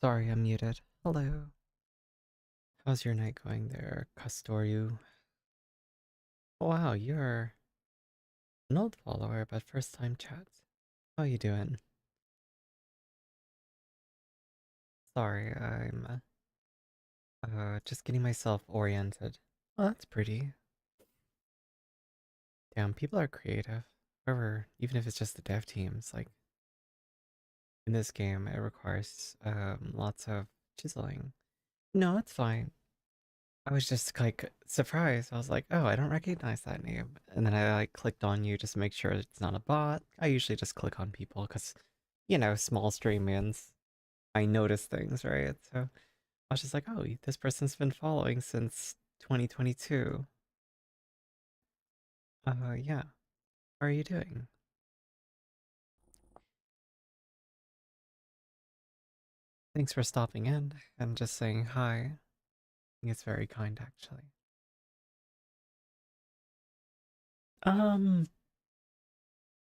Sorry, I'm muted. Hello. How's your night going there, Castorio? Oh, wow, you're an old follower, but first time chat. How you doing? Sorry, I'm just getting myself oriented. Oh, that's pretty. Damn, people are creative. However, even if it's just the dev teams, like in this game, it requires lots of chiseling. No, it's fine. I was just like surprised. I was like, oh, I don't recognize that name. And then I like clicked on you just to make sure it's not a bot. I usually just click on people because, small streamers, I notice things, right? So I was just like, oh, this person's been following since 2022. Yeah. How are you doing? Thanks for stopping in and just saying hi. I think it's very kind, actually. Um,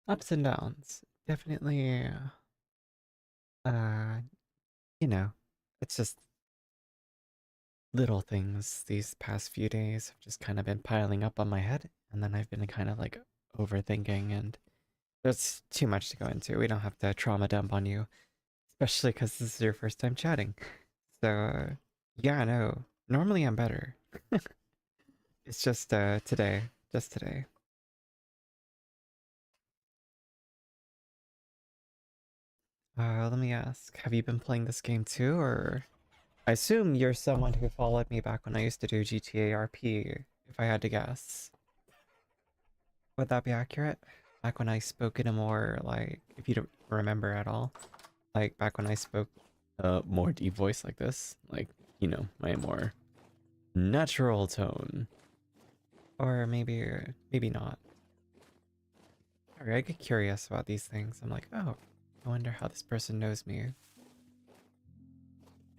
Ups and downs. Definitely, uh, you know, it's just little things these past few days have just kind of been piling up on my head, and then I've been kind of like overthinking, and there's too much to go into. We don't have to trauma dump on you, especially because this is your first time chatting. So, yeah, no, normally I'm better. It's just today, just today. Let me ask, have you been playing this game too, or I assume you're someone who followed me back when I used to do GTA RP, if I had to guess. Would that be accurate? Back when I spoke in a more, like, if you don't remember at all, like back when I spoke a more deep voice like this, like, my more natural tone. Or maybe not. Sorry, I get curious about these things. I'm like, oh, I wonder how this person knows me.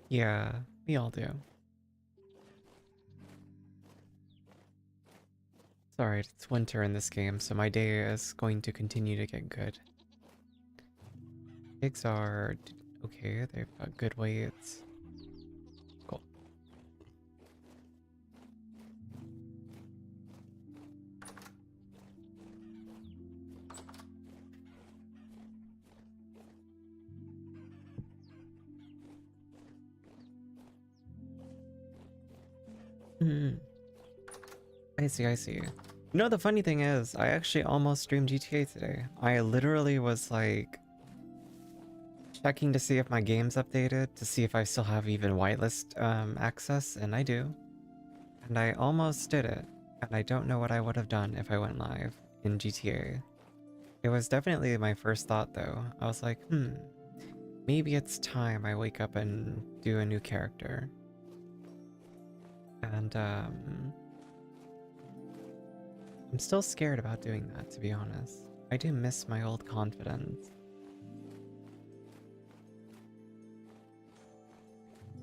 Yeah, we all do. Sorry, it's winter in this game, so my day is going to continue to get good. Pigs are okay, they've got good weights. Cool. Mm, I see, I see. The funny thing is, I actually almost streamed GTA today. I literally was like checking to see if my game's updated, to see if I still have even whitelist access, and I do. And I almost did it, and I don't know what I would have done if I went live in GTA. It was definitely my first thought though. I was like, maybe it's time I wake up and do a new character. And I'm still scared about doing that, to be honest. I do miss my old confidence.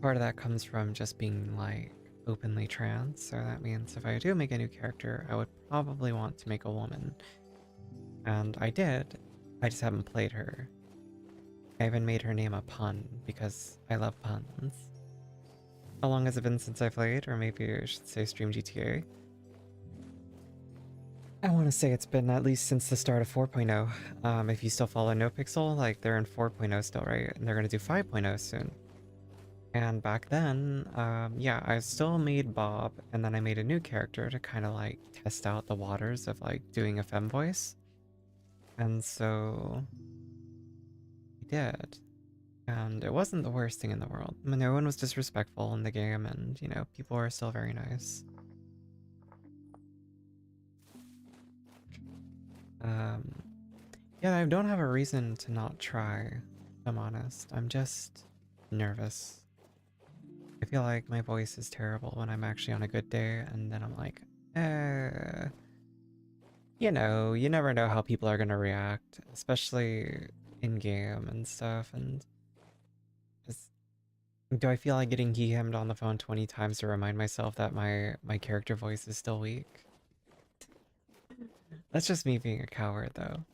Part of that comes from just being like openly trans, so that means if I do make a new character, I would probably want to make a woman. And I did, I just haven't played her. I even made her name a pun because I love puns. How long has it been since I played? Or maybe I should say stream GTA? I want to say it's been at least since the start of 4.0. If you still follow NoPixel, like they're in 4.0 still, right? And they're gonna do 5.0 soon. And back then, yeah, I still made Bob, and then I made a new character to kind of like test out the waters of like doing a femme voice. And so I did. And it wasn't the worst thing in the world. I mean, no one was disrespectful in the game, and people were still very nice. Um, yeah, I don't have a reason to not try, if I'm honest. I'm just nervous. I feel like my voice is terrible when I'm actually on a good day, and then I'm like, you never know how people are gonna react, especially in game and stuff. And just, do I feel like getting hemmed on the phone 20 times to remind myself that my character voice is still weak? That's just me being a coward, though.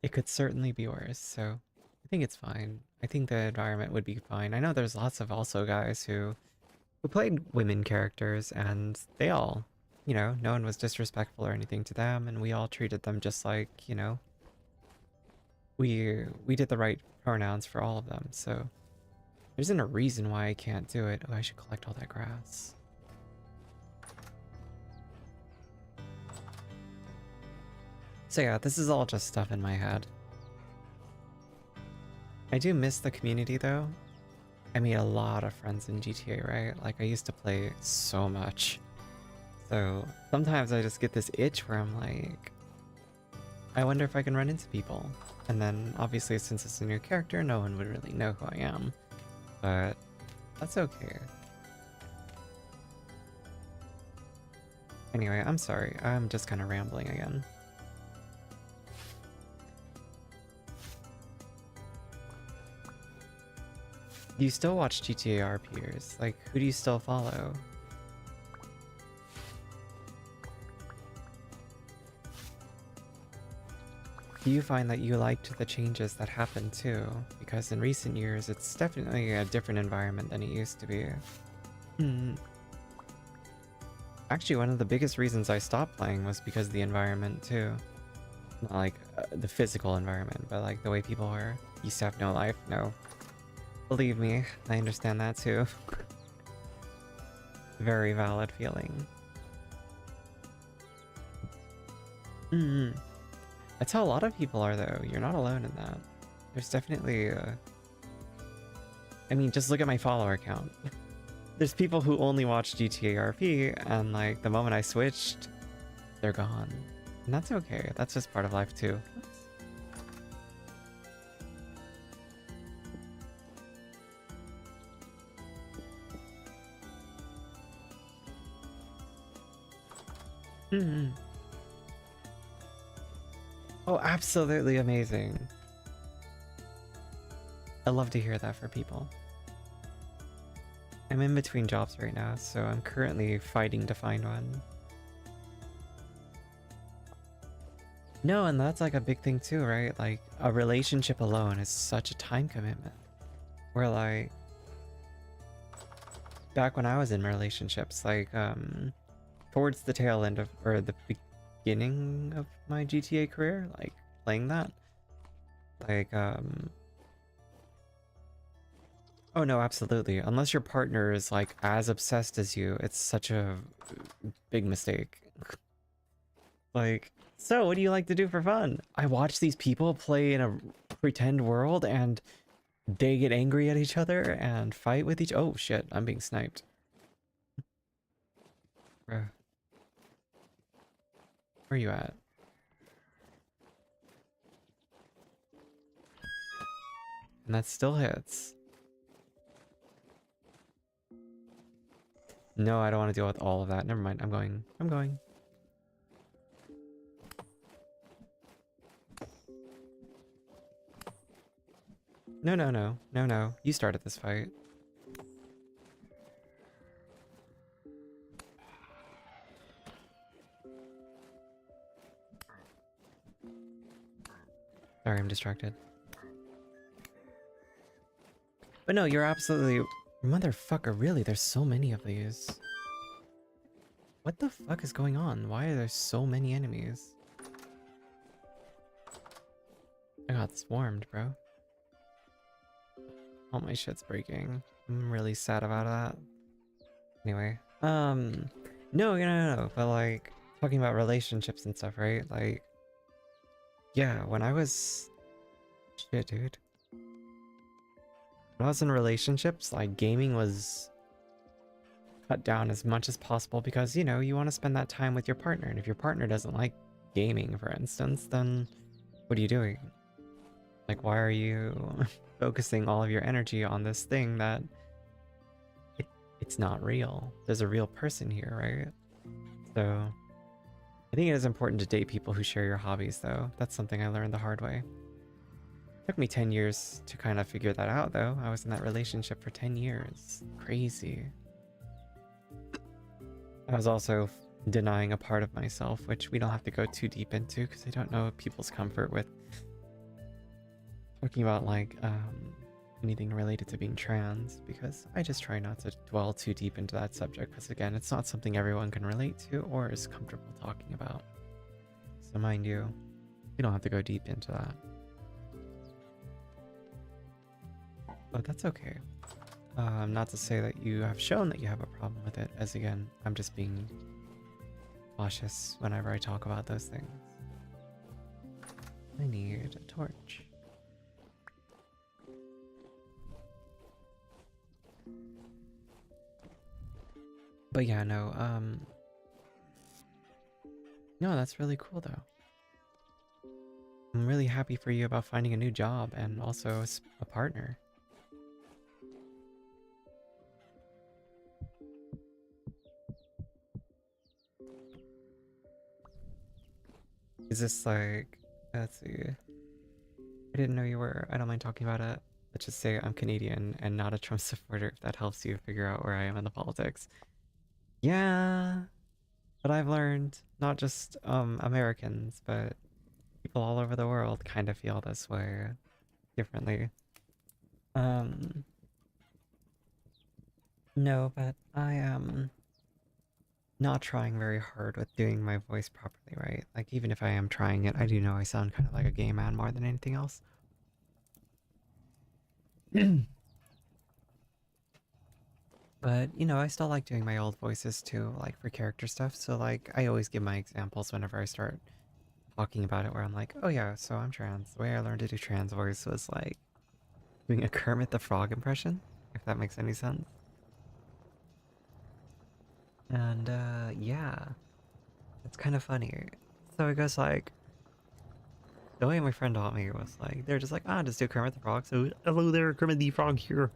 It could certainly be worse, so I think it's fine. I think the environment would be fine. I know there's lots of also guys who played women characters, and they all, no one was disrespectful or anything to them, and we all treated them just like, we did the right pronouns for all of them. So there isn't a reason why I can't do it. Oh, I should collect all that grass. So yeah, this is all just stuff in my head. I do miss the community though. I made a lot of friends in GTA, right? Like I used to play so much. So sometimes I just get this itch where I'm like, I wonder if I can run into people. And then obviously since it's a new character, no one would really know who I am. But that's okay. Anyway, I'm sorry. I'm just kind of rambling again. Do you still watch GTA RPers? Like, who do you still follow? Do you find that you liked the changes that happened too? Because in recent years, it's definitely a different environment than it used to be. Actually, one of the biggest reasons I stopped playing was because of the environment too. Not like the physical environment, but like the way people were. Used to have no life, no. Believe me, I understand that too. Very valid feeling. That's how a lot of people are though. You're not alone in that. There's definitely I mean, just look at my follower count. There's people who only watch GTA RP, and like the moment I switched, they're gone. And that's okay. That's just part of life too. Oh, absolutely amazing. I love to hear that for people. I'm in between jobs right now, so I'm currently fighting to find one. No, and that's like a big thing too, right? Like a relationship alone is such a time commitment. Where like back when I was in relationships, like towards the tail end of, or the beginning of my GTA career, like playing that, like oh no, absolutely. Unless your partner is like as obsessed as you, it's such a big mistake. Like, so what do you like to do for fun? I watch these people play in a pretend world and they get angry at each other and fight with each— oh shit, I'm being sniped. Bruh. Where are you at? And that still hits. No, I don't want to deal with all of that. Never mind. I'm going. I'm going. No, no, no. No, no. You started this fight. Sorry, I'm distracted. But no, you're absolutely— motherfucker, really? There's so many of these. What the fuck is going on? Why are there so many enemies? I got swarmed, bro. All my shit's breaking. I'm really sad about that. Anyway, no, but like, talking about relationships and stuff, right? Like, yeah, when I was— shit, dude. When I was in relationships, like, gaming was cut down as much as possible because, you know, you want to spend that time with your partner. And if your partner doesn't like gaming, for instance, then what are you doing? Like, why are you focusing all of your energy on this thing that it's not real? There's a real person here, right? So I think it is important to date people who share your hobbies, though. That's something I learned the hard way. Took me 10 years to kind of figure that out, though. I was in that relationship for 10 years. Crazy. I was also denying a part of myself, which we don't have to go too deep into because I don't know people's comfort with talking about like anything related to being trans, because I just try not to dwell too deep into that subject, because again, it's not something everyone can relate to or is comfortable talking about. So mind you, you don't have to go deep into that. But that's okay. Not to say that you have shown that you have a problem with it, as again, I'm just being cautious whenever I talk about those things. I need a torch. But yeah, no, no, that's really cool though. I'm really happy for you about finding a new job and also a partner. Is this like, let's see, I didn't know you were, I don't mind talking about it. Let's just say I'm Canadian and not a Trump supporter, if that helps you figure out where I am in the politics. Yeah, but I've learned not just Americans, but people all over the world kind of feel this way differently. Um, no, but I am not trying very hard with doing my voice properly, right? Like, even if I am trying it, I do know I sound kind of like a gay man more than anything else. But, you know, I still like doing my old voices too, like for character stuff. So, like, I always give my examples whenever I start talking about it, where I'm like, oh yeah, so I'm trans. The way I learned to do trans voice was like doing a Kermit the Frog impression, if that makes any sense. And, yeah, it's kind of funny. So it goes like, the way my friend taught me was like, they're just like, ah, just do Kermit the Frog. So, hello there, Kermit the Frog here.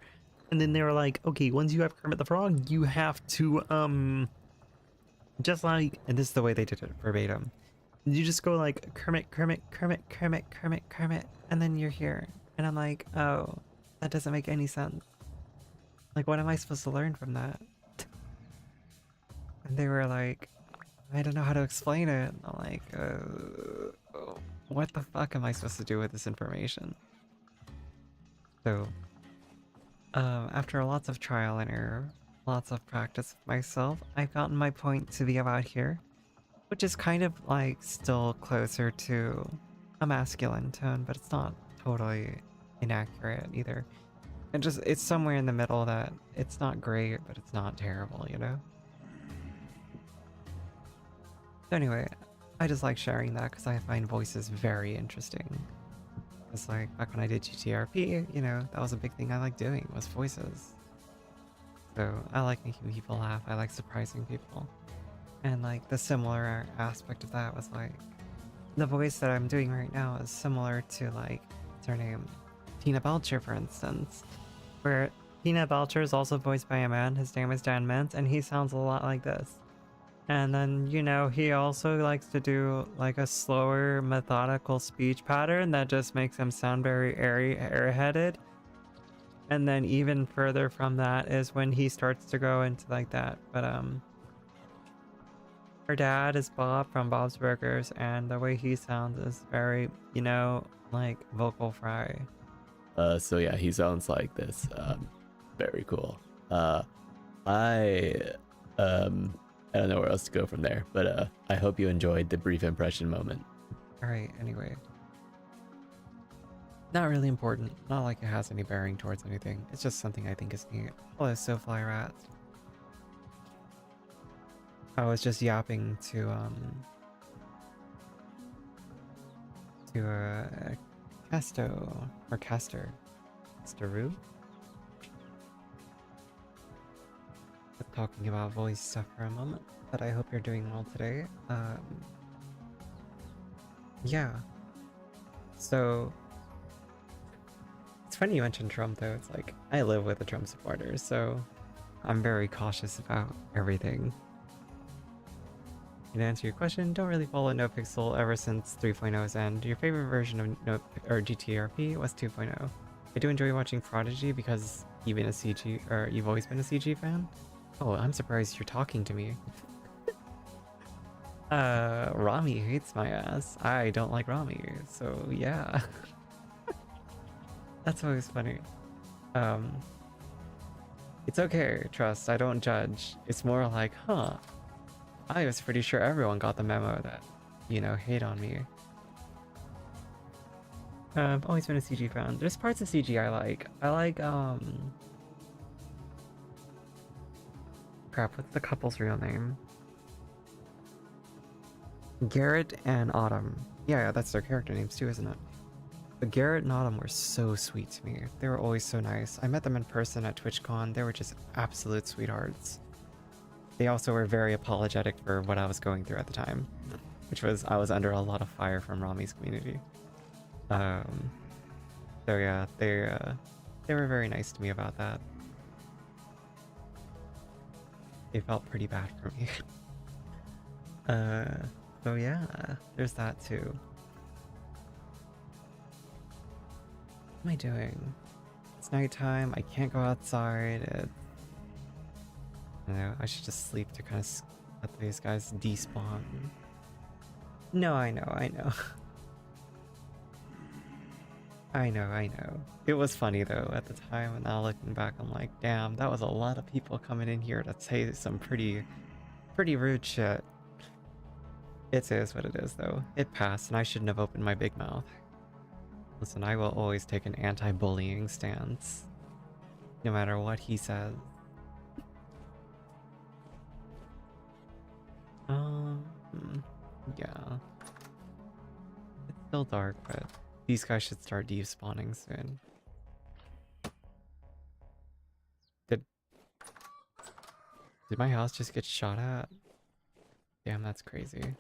And then they were like, okay, once you have Kermit the Frog, you have to, just like, and this is the way they did it verbatim. You just go like, Kermit, Kermit, Kermit, Kermit, Kermit, Kermit, and then you're here. And I'm like, oh, that doesn't make any sense. Like, what am I supposed to learn from that? And they were like, I don't know how to explain it. And I'm like, what the fuck am I supposed to do with this information? So, after lots of trial and error, lots of practice with myself, I've gotten my point to be about here, which is kind of like still closer to a masculine tone, but it's not totally inaccurate either. It's somewhere in the middle that it's not great, but it's not terrible, you know? So anyway, I just like sharing that because I find voices very interesting. It's like back when I did GTRP, you know, that was a big thing I like doing was voices. So I like making people laugh, I like surprising people. And like the similar aspect of that was like the voice that I'm doing right now is similar to like what's her name? Tina Belcher, for instance. Where Tina Belcher is also voiced by a man, his name is Dan Mintz, and he sounds a lot like this. And then, you know, he also likes to do like a slower, methodical speech pattern that just makes him sound very airy, airheaded. And then even further from that is when he starts to go into like that. But her dad is Bob from Bob's Burgers, and the way he sounds is very, you know, like vocal fry. So yeah, he sounds like this. Very cool. I I don't know where else to go from there, but I hope you enjoyed the brief impression moment. Alright, anyway. Not really important. Not like it has any bearing towards anything. It's just something I think is neat. Hello, Sofly Rat. I was just yapping to Casto or Caster. Casteroo? Talking about voice stuff for a moment, but I hope you're doing well today. Yeah. So it's funny you mentioned Trump though. It's like I live with a Trump supporter, so I'm very cautious about everything. To answer your question, don't really follow NoPixel ever since 3.0's end. Your favorite version of GTRP was 2.0. I do enjoy watching Prodigy because you've been a CG, or you've always been a CG fan. Oh, I'm surprised you're talking to me. Rami hates my ass. I don't like Rami, so yeah. That's always funny. Um, it's okay, trust, I don't judge. It's more like, huh, I was pretty sure everyone got the memo that, hate on me. I've always been a CG fan. There's parts of CG I like. Crap, what's the couple's real name? Garrett and Autumn. Yeah, that's their character names too, isn't it? But Garrett and Autumn were so sweet to me. They were always so nice. I met them in person at TwitchCon. They were just absolute sweethearts. They also were very apologetic for what I was going through at the time, which was I was under a lot of fire from Rami's community. Um, so yeah, they were very nice to me about that. They felt pretty bad for me. uh, so yeah, there's that too. What am I doing? It's nighttime. I can't go outside. I should just sleep to kind of let these guys despawn. No, I know. I know. It was funny though at the time, and now looking back, I'm like, damn, that was a lot of people coming in here to say some pretty rude shit. It is what it is though. It passed, and I shouldn't have opened my big mouth. Listen, I will always take an anti-bullying stance, no matter what he says. Um, yeah. It's still dark, but these guys should start despawning soon. Did my house just get shot at? Damn, that's crazy.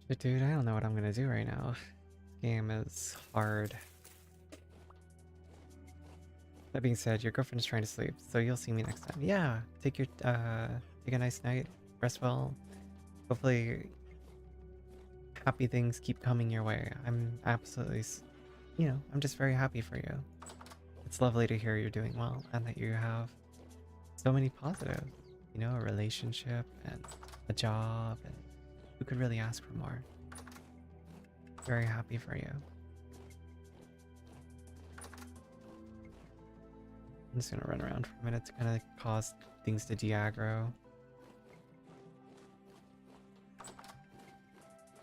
But dude, I don't know what I'm gonna do right now. This game is hard. That being said, your girlfriend is trying to sleep, so you'll see me next time. Yeah, take a nice night, rest well. Hopefully, happy things keep coming your way. I'm absolutely, I'm just very happy for you. It's lovely to hear you're doing well and that you have so many positives. A relationship and a job, and who could really ask for more? Very happy for you. I'm just gonna run around for a minute to kind of cause things to de-aggro.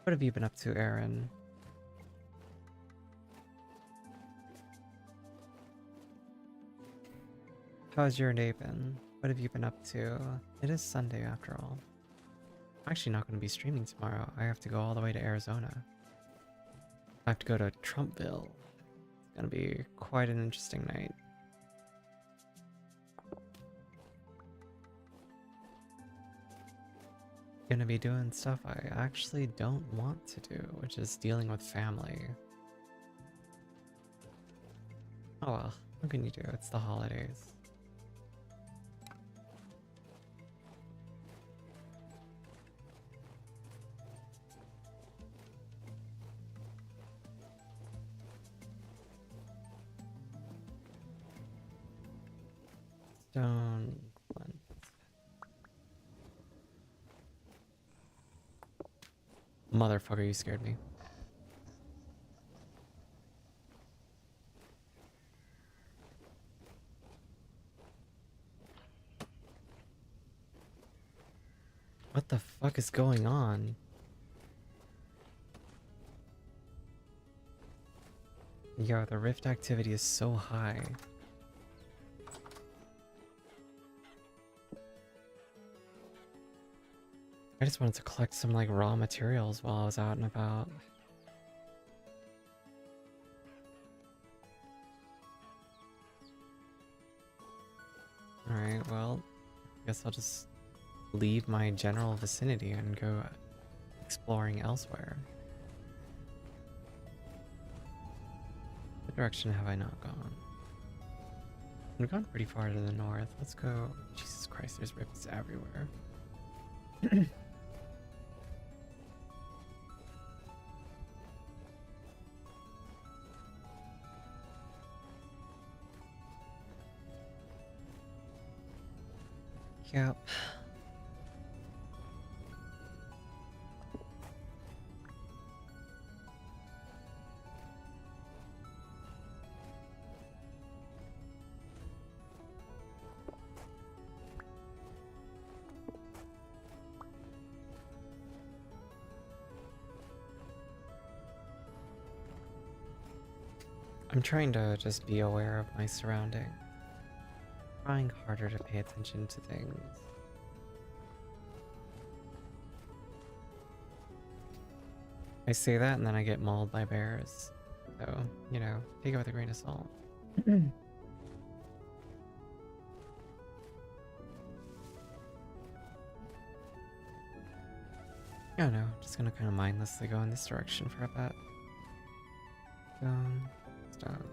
What have you been up to, Aaron? How's your day been? What have you been up to? It is Sunday after all. I'm actually not going to be streaming tomorrow. I have to go all the way to Arizona. I have to go to Trumpville. It's going to be quite an interesting night. Gonna be doing stuff I actually don't want to do, which is dealing with family. Oh well, what can you do? It's the holidays. Stone flint. Motherfucker, you scared me. What the fuck is going on? Yo, the rift activity is so high. I just wanted to collect some like raw materials while I was out and about. Alright, well, I guess I'll just leave my general vicinity and go exploring elsewhere. What direction have I not gone? I've gone pretty far to the north. Let's go. Jesus Christ, there's rifts everywhere. Yep. I'm trying to just be aware of my surroundings. Trying harder to pay attention to things. I say that and then I get mauled by bears. So, you know, take it with a grain of salt. I don't know, just gonna kind of mindlessly go in this direction for a bit. Stone, stone.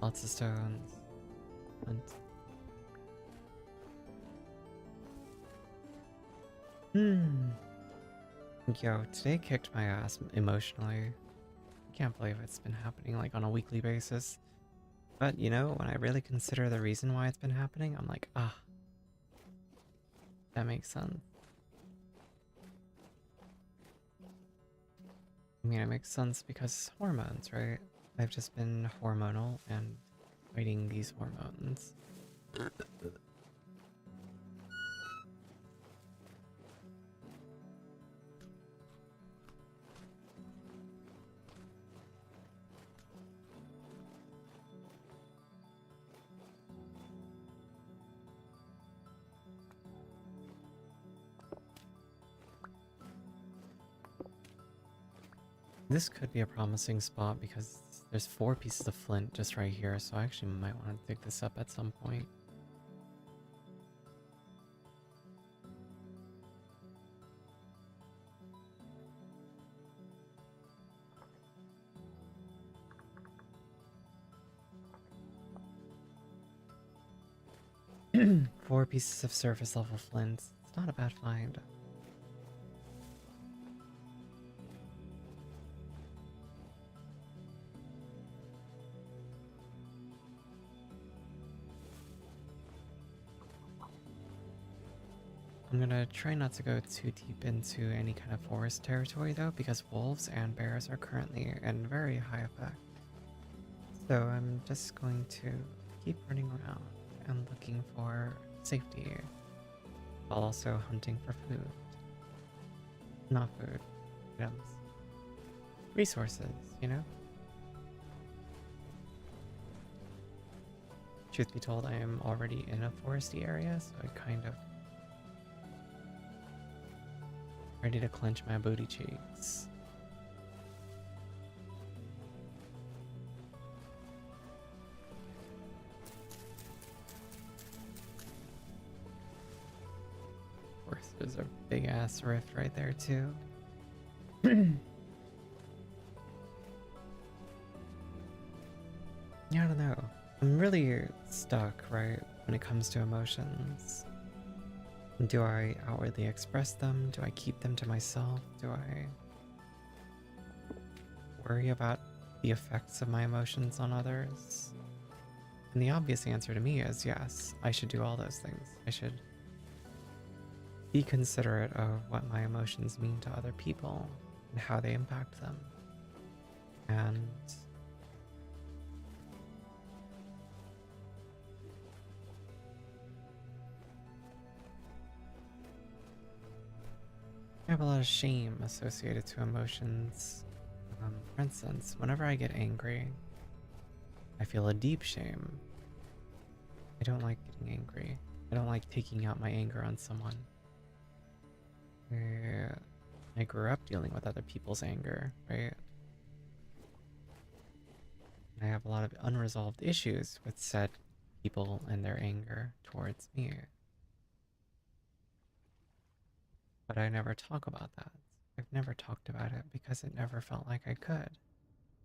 Lots of stones. And yo, today kicked my ass emotionally. I can't believe it's been happening like on a weekly basis. But you know, when I really consider the reason why it's been happening, I'm like, ah, that makes sense. I mean, it makes sense because hormones, right? I've just been hormonal and fighting these hormones. This could be a promising spot because there's 4 pieces of flint just right here, so I actually might want to dig this up at some point. Four pieces of surface level flint. It's not a bad find. I'm gonna try not to go too deep into any kind of forest territory though, because wolves and bears are currently in very high effect. So I'm just going to keep running around and looking for safety, while also hunting for food. Not food, items. Resources, you know? Truth be told, I am already in a foresty area, so I kind of ready to clench my booty cheeks. Of course, there's a big ass rift right there too. Yeah, I don't know. I'm really stuck, right, when it comes to emotions. Do I outwardly express them? Do I keep them to myself? Do I worry about the effects of my emotions on others? And the obvious answer to me is yes, I should do all those things. I should be considerate of what my emotions mean to other people and how they impact them. And I have a lot of shame associated to emotions. For instance, whenever I get angry, I feel a deep shame. I don't like getting angry. I don't like taking out my anger on someone. I grew up dealing with other people's anger, right? I have a lot of unresolved issues with said people and their anger towards me. But I never talk about that. I've never talked about it because it never felt like I could.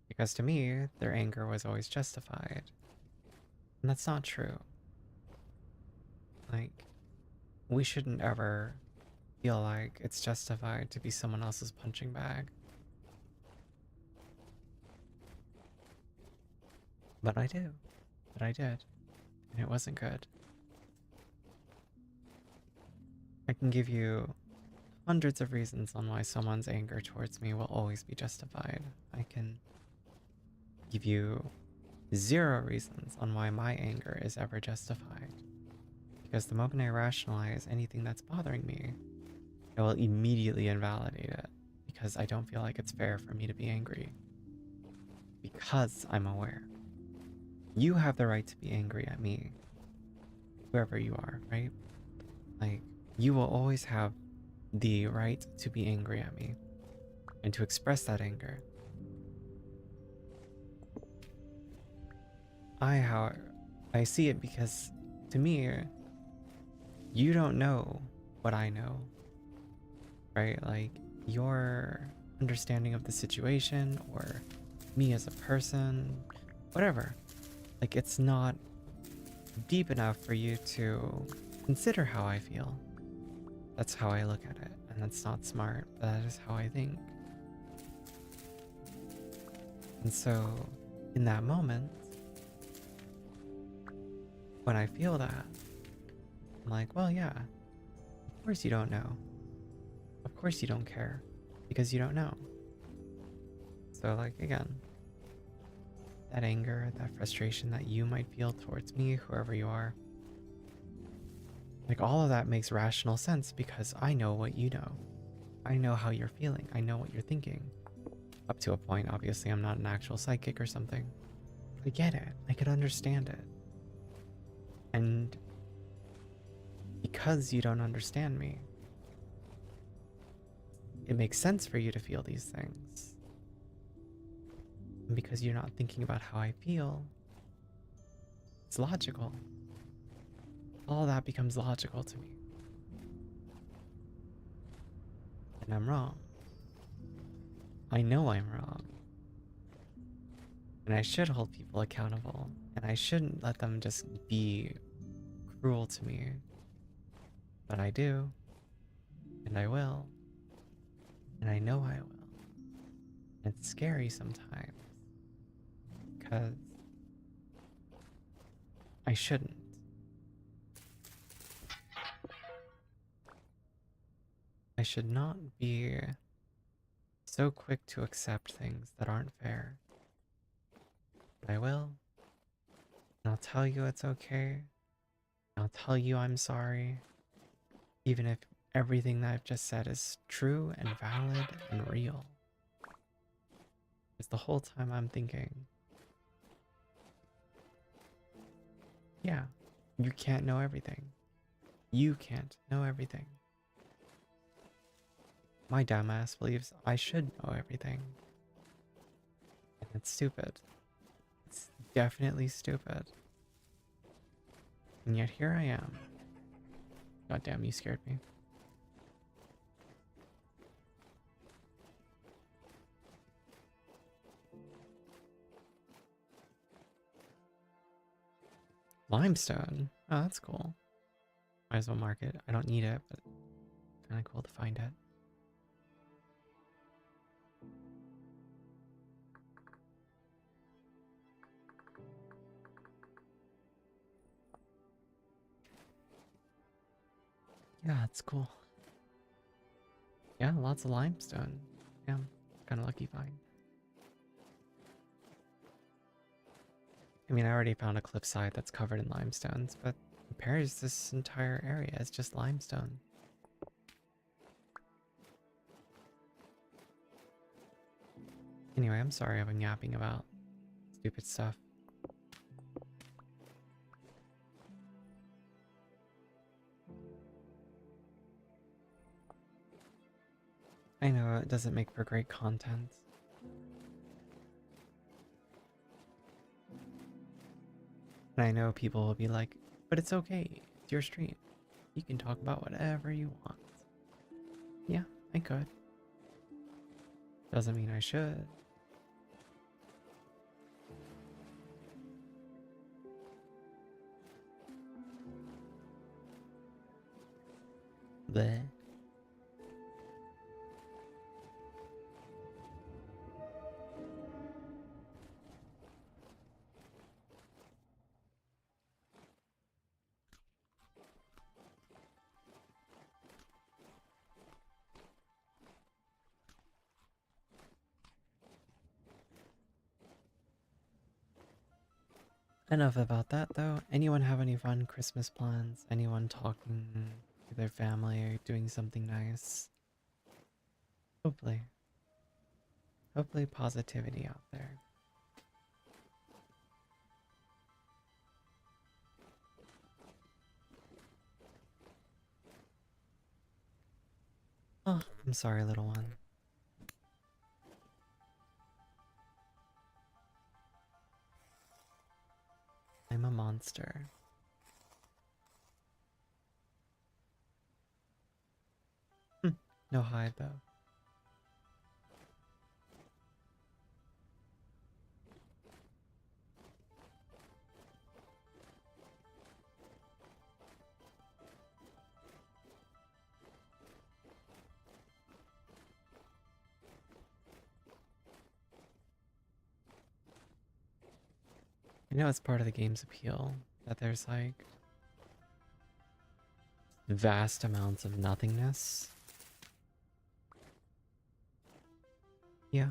Because to me, their anger was always justified. And that's not true. Like, we shouldn't ever feel like it's justified to be someone else's punching bag. But I do. But I did. And it wasn't good. I can give you hundreds of reasons on why someone's anger towards me will always be justified. I can give you 0 reasons on why my anger is ever justified. Because the moment I rationalize anything that's bothering me, I will immediately invalidate it because I don't feel like it's fair for me to be angry. because I'm aware. You have the right to be angry at me, whoever you are, right? Like, you will always have the right to be angry at me and to express that anger. However, I see it because to me, you don't know what I know, right? Like, your understanding of the situation or me as a person, whatever. Like, it's not deep enough for you to consider how I feel. That's how I look at it. And that's not smart, but that is how I think. And so, in that moment, when I feel that, I'm like, well, yeah, of course you don't know. Of course you don't care. Because you don't know. So, like, again, that anger, that frustration that you might feel towards me, whoever you are, like, all of that makes rational sense because I know what you know. I know how you're feeling. I know what you're thinking. Up to a point, obviously, I'm not an actual psychic or something. I get it. I could understand it. And because you don't understand me, it makes sense for you to feel these things. And because you're not thinking about how I feel, it's logical. All that becomes logical to me. And I'm wrong. I know I'm wrong. And I should hold people accountable. And I shouldn't let them just be cruel to me. But I do. And I will. And I know I will. And it's scary sometimes. Because I shouldn't. I should not be so quick to accept things that aren't fair. But I will. And I'll tell you it's okay. I'll tell you I'm sorry. Even if everything that I've just said is true and valid and real. It's the whole time I'm thinking, yeah, you can't know everything. You can't know everything. My dumbass believes I should know everything. And it's stupid. It's definitely stupid. And yet here I am. God damn, you scared me. Limestone. Oh, that's cool. Might as well mark it. I don't need it, but kind of cool to find it. Yeah, it's cool. Yeah, lots of limestone. Yeah, kind of lucky find. I mean, I already found a cliffside that's covered in limestones, but compares this entire area is just limestone. Anyway, I'm sorry I've been yapping about stupid stuff. I know it doesn't make for great content. And I know people will be like, but it's okay, it's your stream. You can talk about whatever you want. Yeah, I could. Doesn't mean I should. Bleh. Enough about that though. Anyone have any fun Christmas plans? Anyone talking to their family or doing something nice? Hopefully. Hopefully positivity out there. I'm sorry, little one. I'm a monster. No hide, though. I know it's part of the game's appeal that there's like vast amounts of nothingness. Yeah.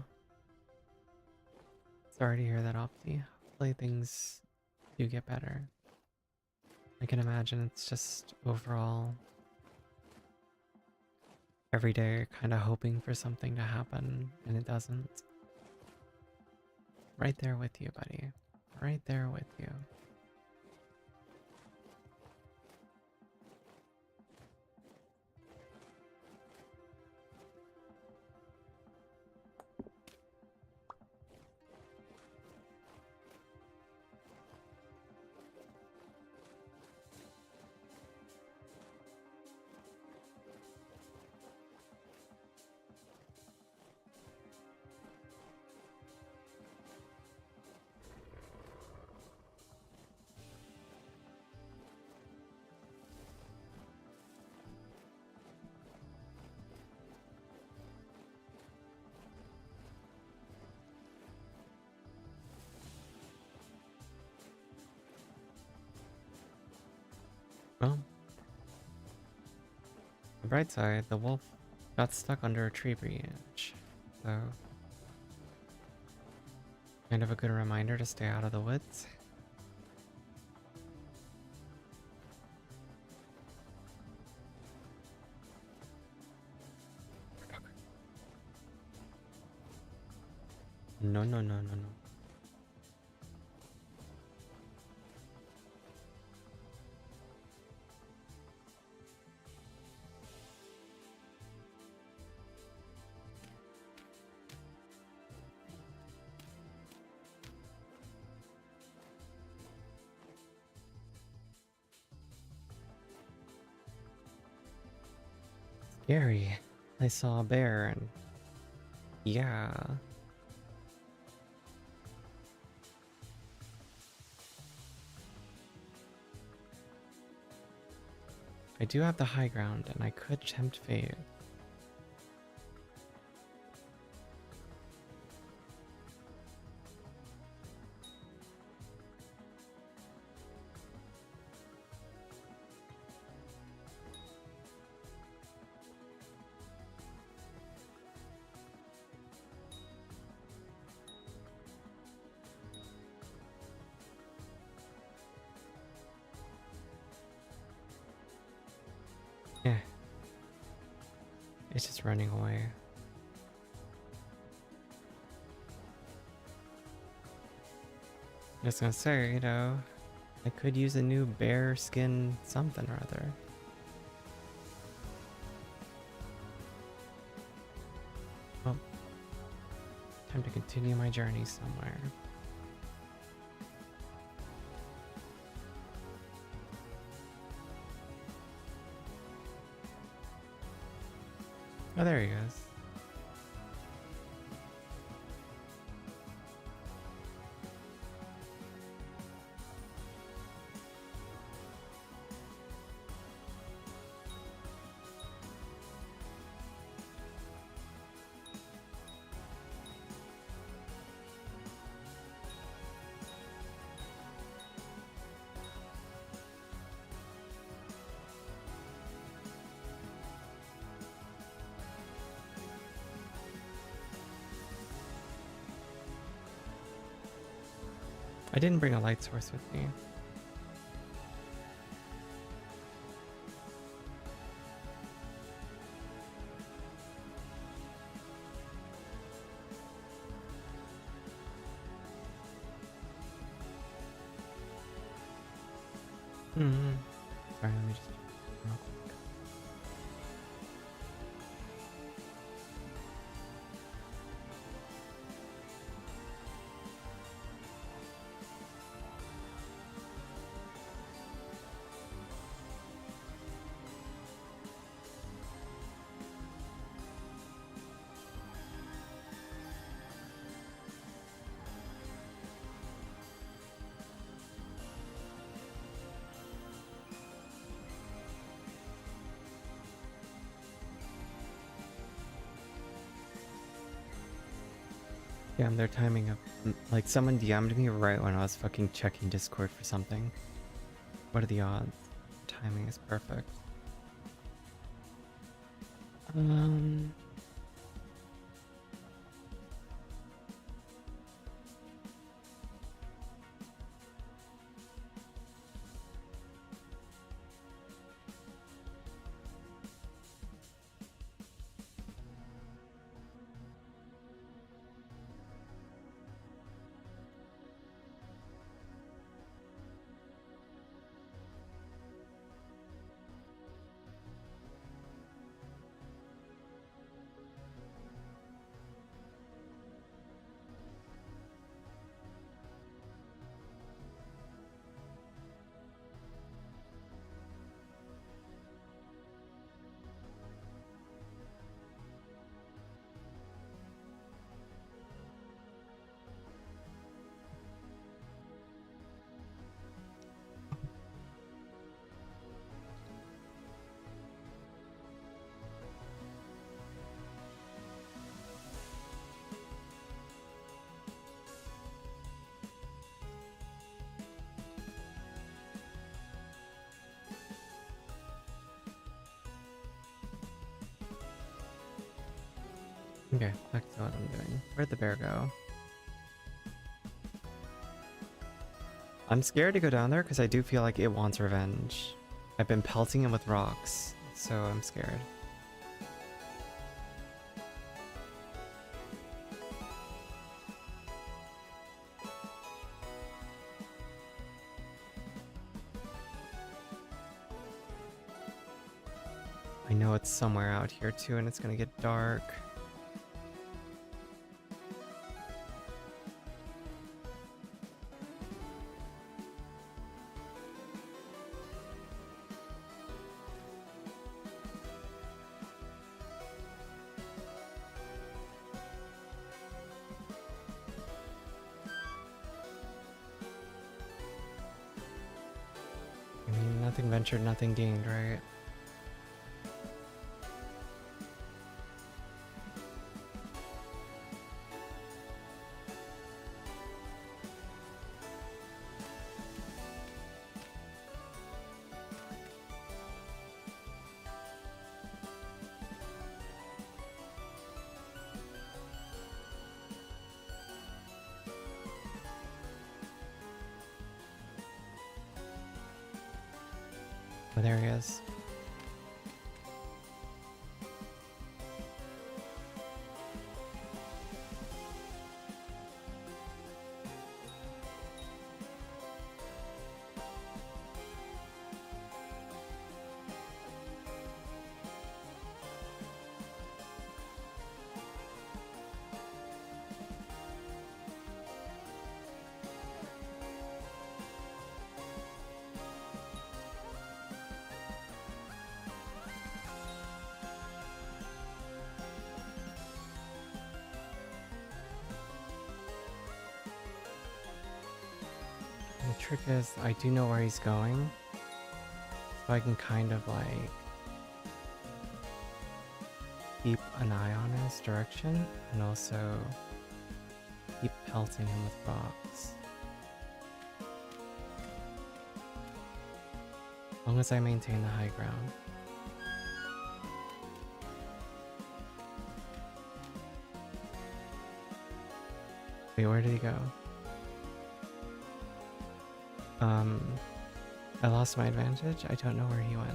Sorry to hear that, Opti. Hopefully things do get better. I can imagine it's just overall every day kind of hoping for something to happen and it doesn't. Right there with you, buddy. Right there with you. Well, the bright side, the wolf got stuck under a tree branch. So, kind of a good reminder to stay out of the woods. No, no, no, no, no. Scary. I saw a bear and yeah. I do have the high ground and I could tempt fate. Yeah. It's just running away. Just gonna say, you know, I could use a new bear skin something or other. Well, time to continue my journey somewhere. Oh, there he goes. I didn't bring a light source with me. Mm-hmm. Sorry, let me just real quick. Damn, their timing of like someone DM'd me right when I was fucking checking Discord for something. What are the odds? Timing is perfect. Um, okay, back to what I'm doing. Where'd the bear go? I'm scared to go down there because I do feel like it wants revenge. I've been pelting him with rocks, so I'm scared. I know it's somewhere out here too, and it's gonna get dark. I mean, nothing ventured, nothing gained, right? Oh, there he is. The trick is, I do know where he's going, so I can kind of like keep an eye on his direction and also keep pelting him with rocks. As long as I maintain the high ground. Wait, where did he go? I lost my advantage? I don't know where he went.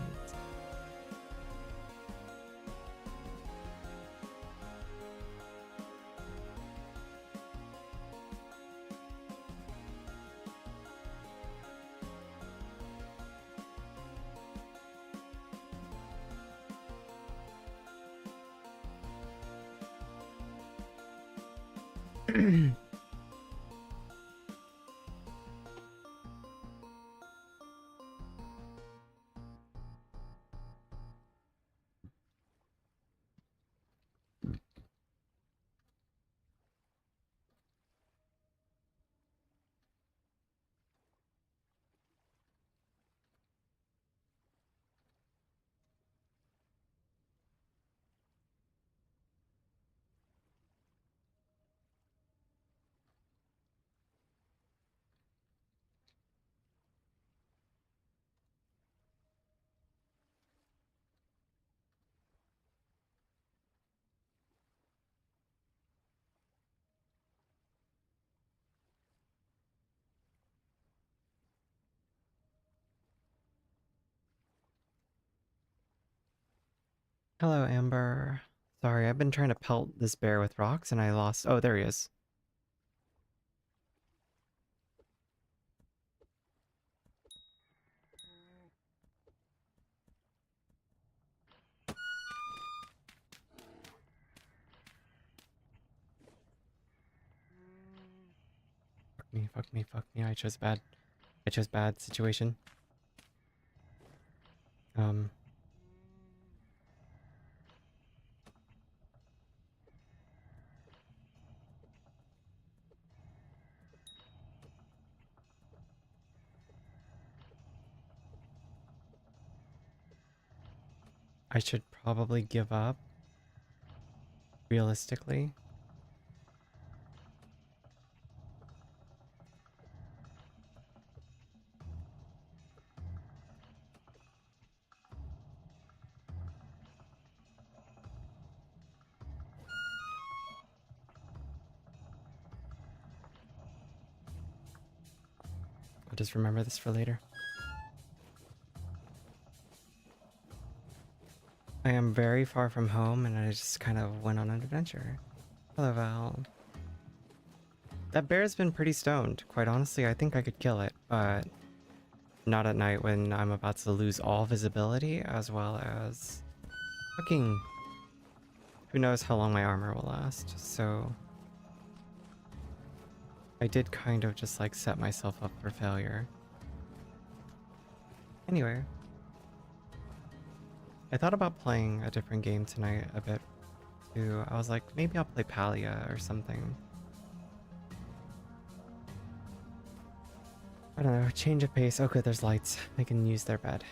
Hello, Amber. Sorry, I've been trying to pelt this bear with rocks and I lost. Oh, there he is. Fuck me, fuck me, fuck me. I chose bad. I chose bad situation. Um, I should probably give up, realistically. I'll just remember this for later. I am very far from home and I just kind of went on an adventure. Hello, Val. That bear's been pretty stoned. Quite honestly, I think I could kill it, but not at night when I'm about to lose all visibility, as well as fucking who knows how long my armor will last. So I did kind of just like set myself up for failure. Anyway, I thought about playing a different game tonight a bit too. I was like, maybe I'll play Palia or something. I don't know, change of pace. Oh good, there's lights. They can use their bed.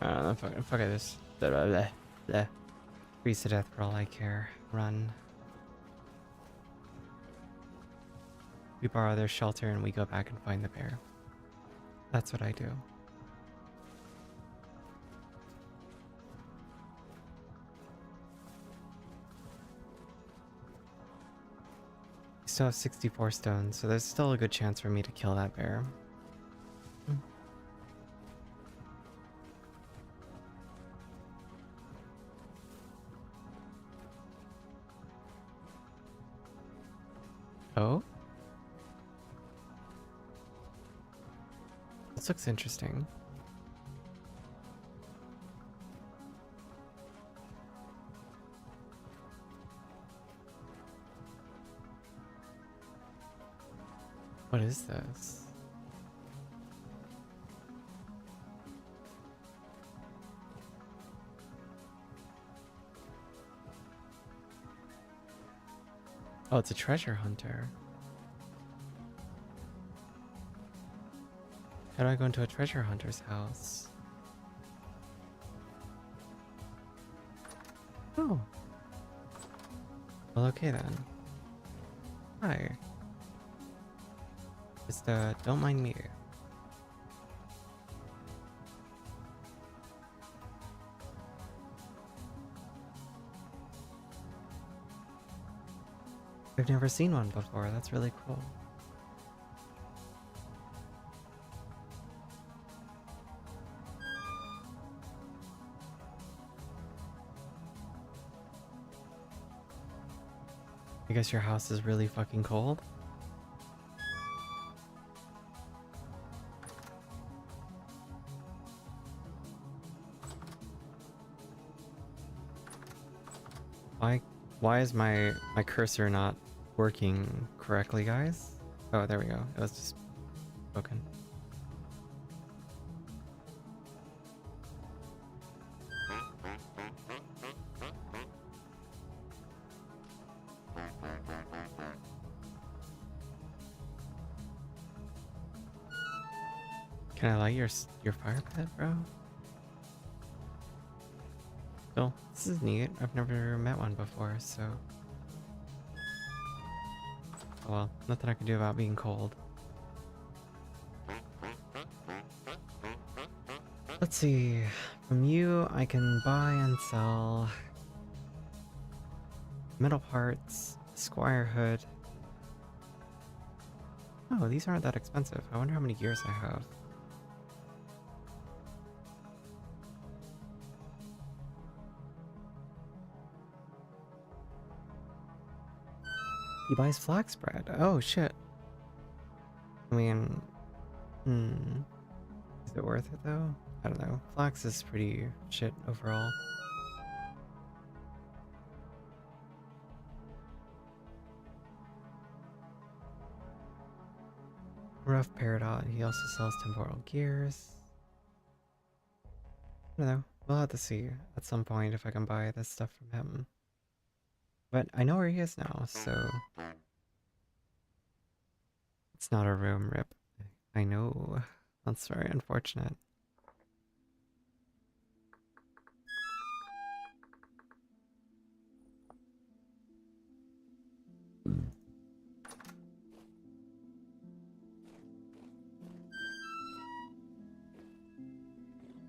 I don't know, fuck it, this. Blah, blah, blah, blah. Freeze to death for all I care. Run. We borrow their shelter and we go back and find the bear. That's what I do. We still have 64 stones, so there's still a good chance for me to kill that bear. Oh? This looks interesting. What is this? Oh, it's a treasure hunter. How do I go into a treasure hunter's house? Oh. Well, okay then. Hi. Just, don't mind me. I've never seen one before. That's really cool. I guess your house is really fucking cold. Why why is my cursor not working correctly, guys? Oh, there we go. It was just broken. Can I light your fire pit, bro? Bill, this is neat. I've never met one before, so... Oh well, nothing I can do about being cold. Let's see. From you, I can buy and sell metal parts. Squire hood. Oh, these aren't that expensive. I wonder how many gears I have. He buys flax bread. Oh shit. I mean, is it worth it though? I don't know. Flax is pretty shit overall. Rough Peridot. He also sells temporal gears. I don't know. We'll have to see at some point if I can buy this stuff from him. But I know where he is now, so it's not a room rip. I know. That's very unfortunate.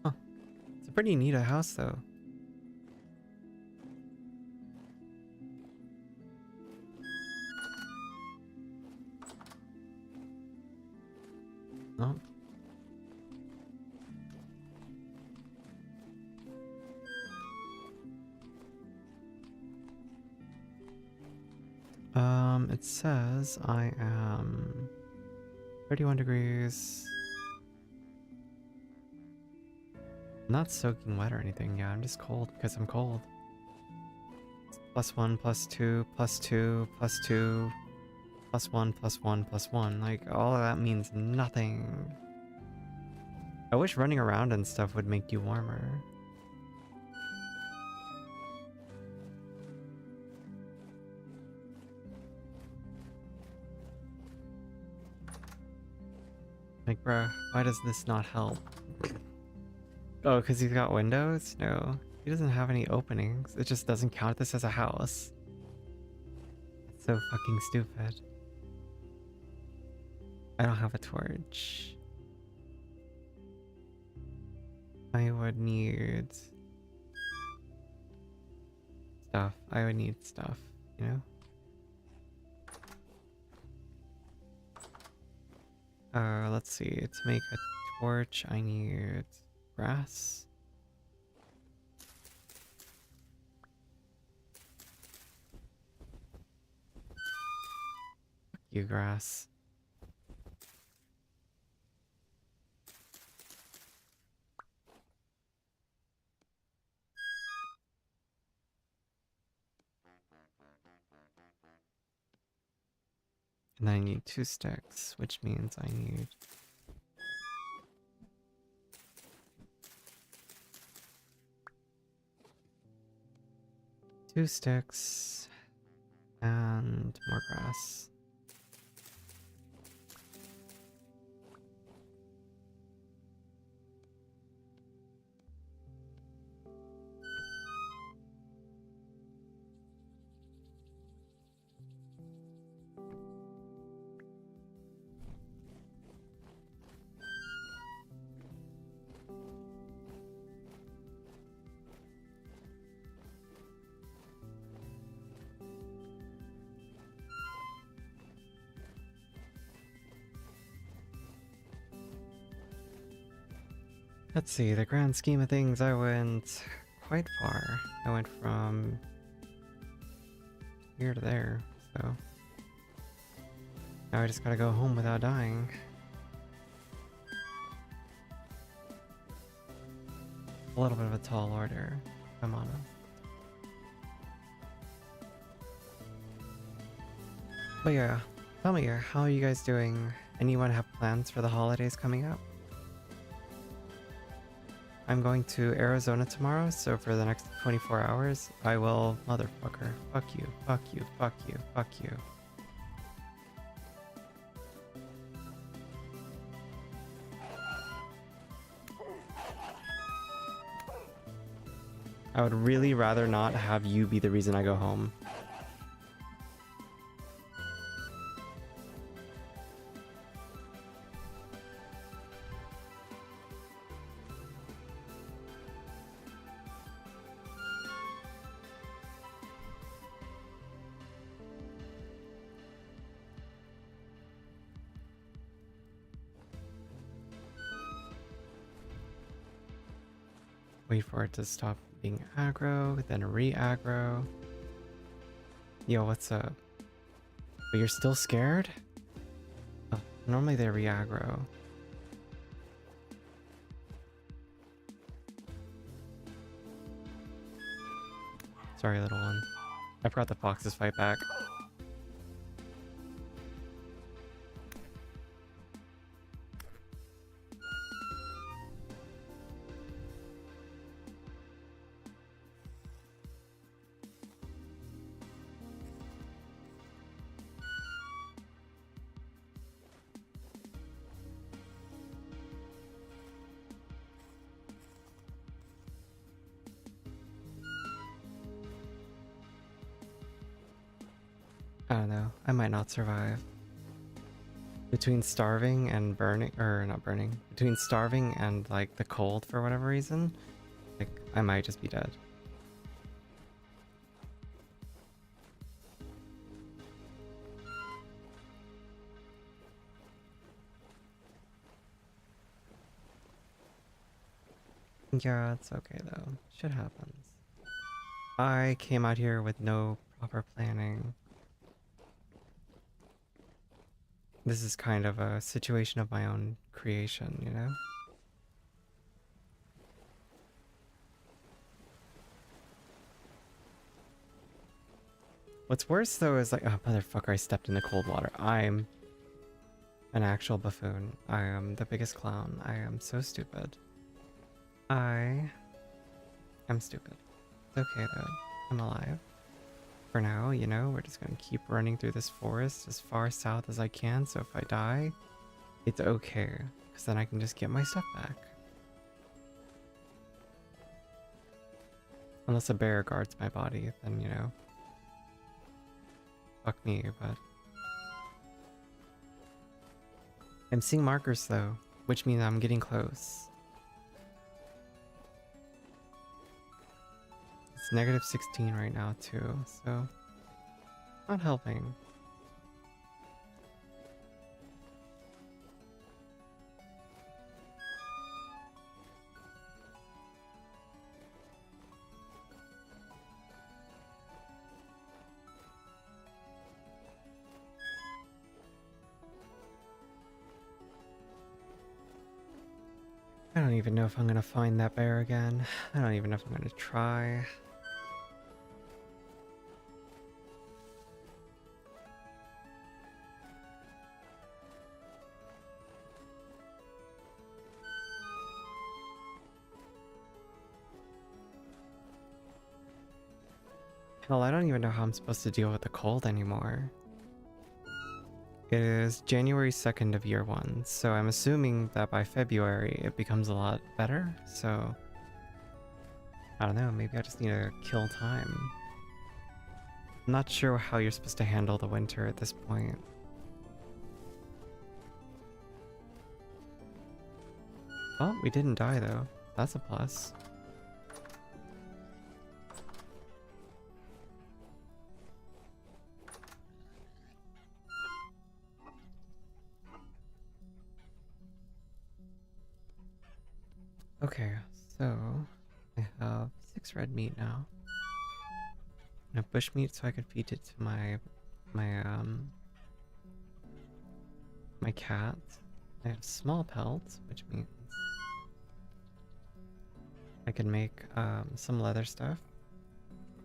Huh. It's a pretty neat house though. Oh. It says I am 31 degrees. I'm not soaking wet or anything. Yeah, I'm just cold because I'm cold. +1, +2, +2, +2, +1, +1, +1. Like, all of that means nothing. I wish running around and stuff would make you warmer. Like, bruh, why does this not help? Oh, because he's got windows? No. He doesn't have any openings. It just doesn't count this as a house. It's so fucking stupid. I don't have a torch. I would need stuff. I would need stuff, you know? Let's see. To make a torch, I need grass. Fuck you, grass. And I need 2 sticks, which means I need 2 sticks and more grass. Let's see, the grand scheme of things, I went quite far. I went from here to there, so now I just gotta go home without dying. A little bit of a tall order, if I'm honest. But yeah, tell me, how are you guys doing? Anyone have plans for the holidays coming up? I'm going to Arizona tomorrow, so for the next 24 hours, I will motherfucker. Fuck you, fuck you, fuck you, fuck you. I would really rather not have you be the reason I go home. Wait for it to stop being aggro, then re-aggro. Yo, what's up? But you're still scared? Oh, normally they re-aggro. Sorry, little one. I forgot the foxes fight back. I don't know. I might not survive. Between starving and burning, or not burning, between starving and like the cold for whatever reason, like I might just be dead. Yeah, it's okay though. Shit happens. I came out here with no proper planning. This is kind of a situation of my own creation, you know? What's worse though is like, oh motherfucker, I stepped into cold water. I'm an actual buffoon. I am the biggest clown. I am so stupid. I am stupid. It's okay though. I'm alive. For now, you know, we're just gonna keep running through this forest as far south as I can, so if I die, it's okay. Because then I can just get my stuff back. Unless a bear guards my body, then, you know. Fuck me, but... I'm seeing markers though, which means I'm getting close. It's negative 16 right now too, so not helping. I don't even know if I'm gonna find that bear again. I don't even know if I'm gonna try. Hell, I don't even know how I'm supposed to deal with the cold anymore. It is January 2nd of year 1, so I'm assuming that by February it becomes a lot better, so... I don't know, maybe I just need to kill time. I'm not sure how you're supposed to handle the winter at this point. Oh, we didn't die though. That's a plus. Okay, so I have 6 red meat now. And a bush meat so I could feed it to my my cat. I have small pelts, which means I can make some leather stuff.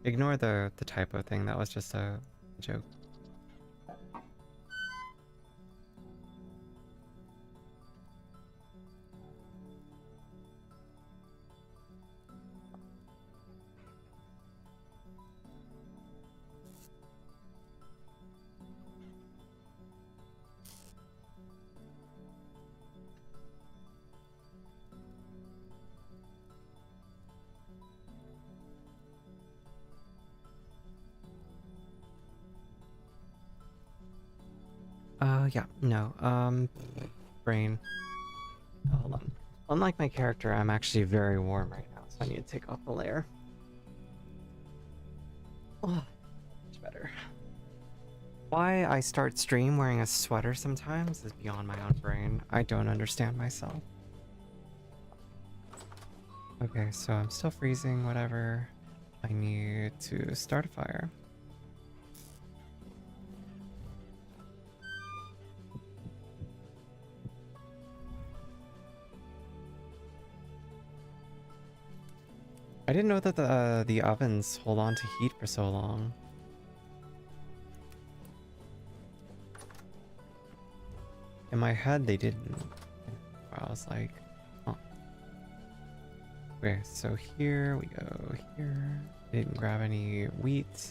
Ignore the typo thing, that was just a joke. Yeah, no, brain. Oh, hold on. Unlike my character, I'm actually very warm right now, so I need to take off the layer. Oh, much better. Why I start stream wearing a sweater sometimes is beyond my own brain. I don't understand myself. Okay, so I'm still freezing, whatever. I need to start a fire. I didn't know that the ovens hold on to heat for so long. In my head, they didn't. I was like, oh. Okay, so here we go. Here. Didn't grab any wheat.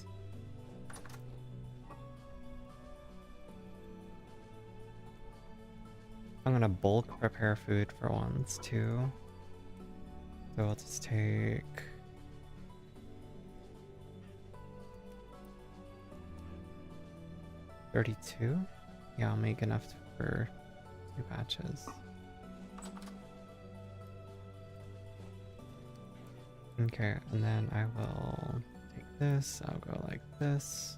I'm gonna bulk prepare food for once too. So I'll just take 32. Yeah, I'll make enough for 2 batches. Okay, and then I will take this. I'll go like this.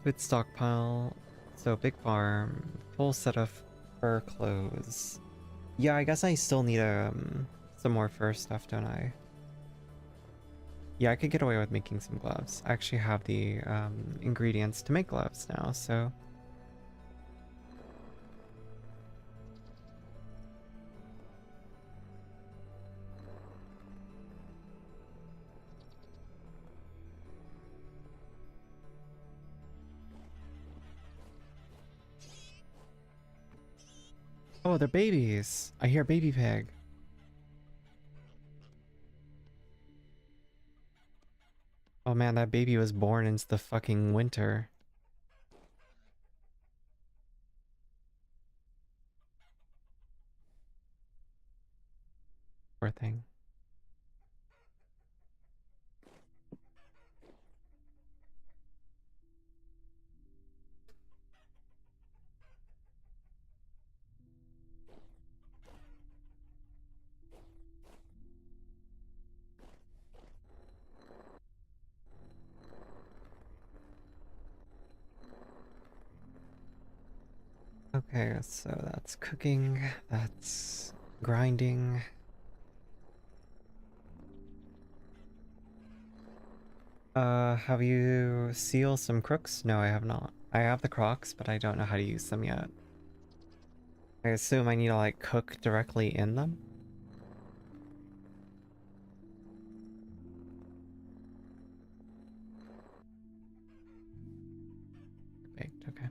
Food stockpile. So big farm, full set of fur clothes. Yeah, I guess I still need some more fur stuff, don't I? Yeah, I could get away with making some gloves. I actually have the ingredients to make gloves now, so... Oh, they're babies! I hear baby pig. Oh man, that baby was born into the fucking winter. Poor thing. Okay, so that's cooking, that's grinding. Have you sealed some crooks? No, I have not. I have the crocs, but I don't know how to use them yet. I assume I need to like cook directly in them? Baked, okay.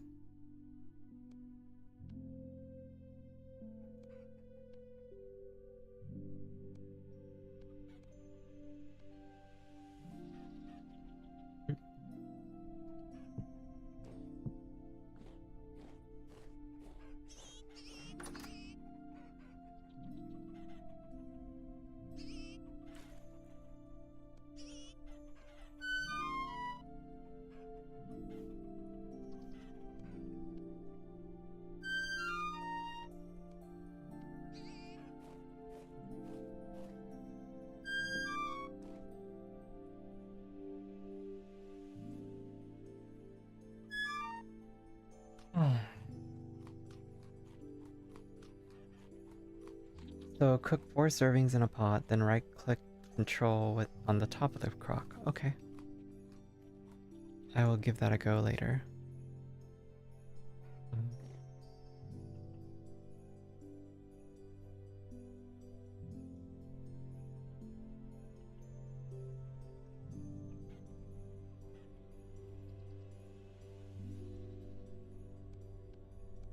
So cook 4 servings in a pot, then right click control with on the top of the crock. Okay. I will give that a go later.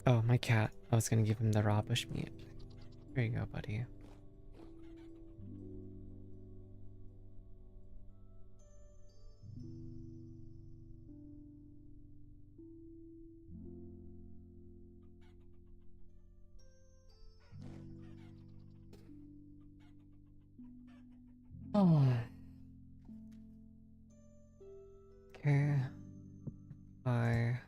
Oh, my cat. I was gonna give him the raw bush meat. Here you go, buddy. Oh. Okay. Bye.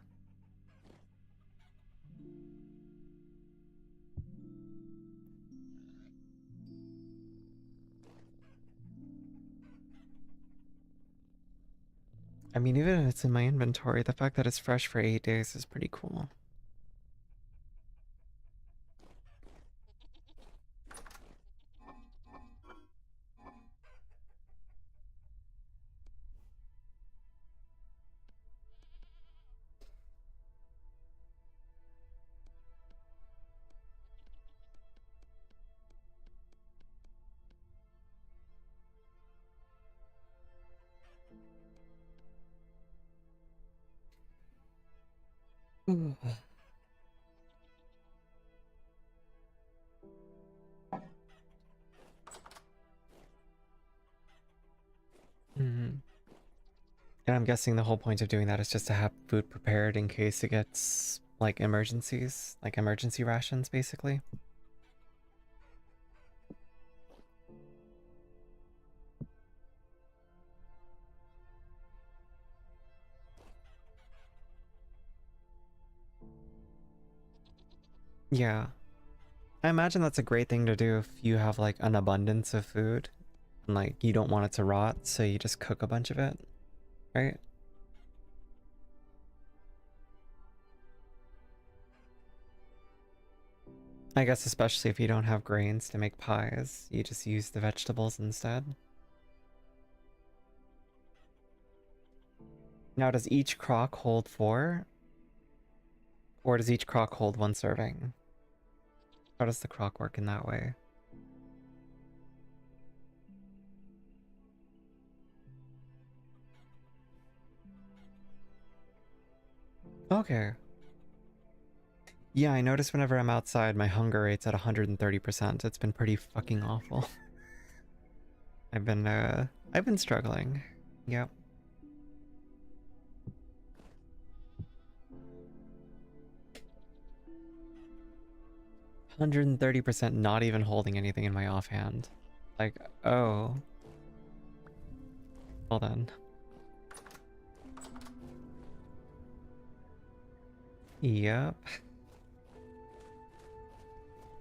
I mean, even if it's in my inventory, the fact that it's fresh for 8 days is pretty cool. Mm. Mhm. And I'm guessing the whole point of doing that is just to have food prepared in case it gets like emergencies, like emergency rations, basically. Yeah. I imagine that's a great thing to do if you have like an abundance of food and like you don't want it to rot, so you just cook a bunch of it, right? I guess especially if you don't have grains to make pies, you just use the vegetables instead. Now, does each crock hold four, or does each crock hold one serving? How does the crock work in that way? Okay. Yeah, I notice whenever I'm outside, my hunger rate's at 130%. It's been pretty fucking awful. I've been struggling. Yep. 130% not even holding anything in my offhand. Like, oh. Hold on. Yep.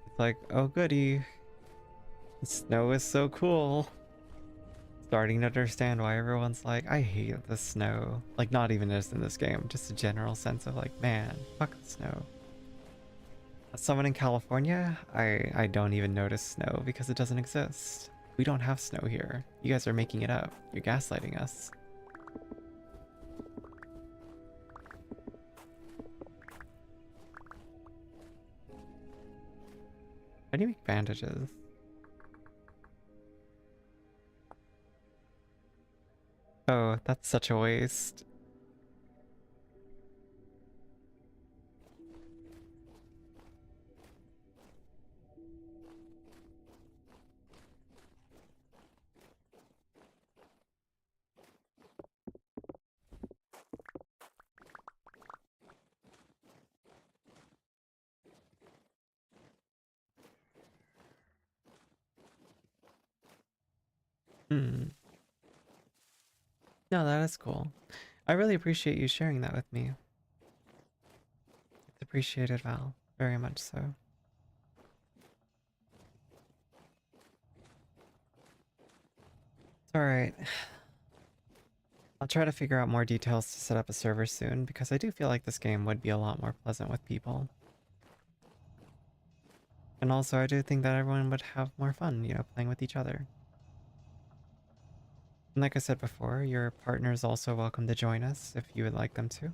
It's like, oh goody. Snow is so cool. Starting to understand why everyone's like, I hate the snow. Like, not even just in this game, just a general sense of like, man, fuck the snow. As someone in California, I don't even notice snow because it doesn't exist. We don't have snow here. You guys are making it up. You're gaslighting us. How do you make bandages? Oh, that's such a waste. Hmm. No, that is cool. I really appreciate you sharing that with me. It's appreciated, Val. Very much so. It's alright. I'll try to figure out more details to set up a server soon, because I do feel like this game would be a lot more pleasant with people. And also, I do think that everyone would have more fun, you know, playing with each other. And like I said before, your partner is also welcome to join us if you would like them to.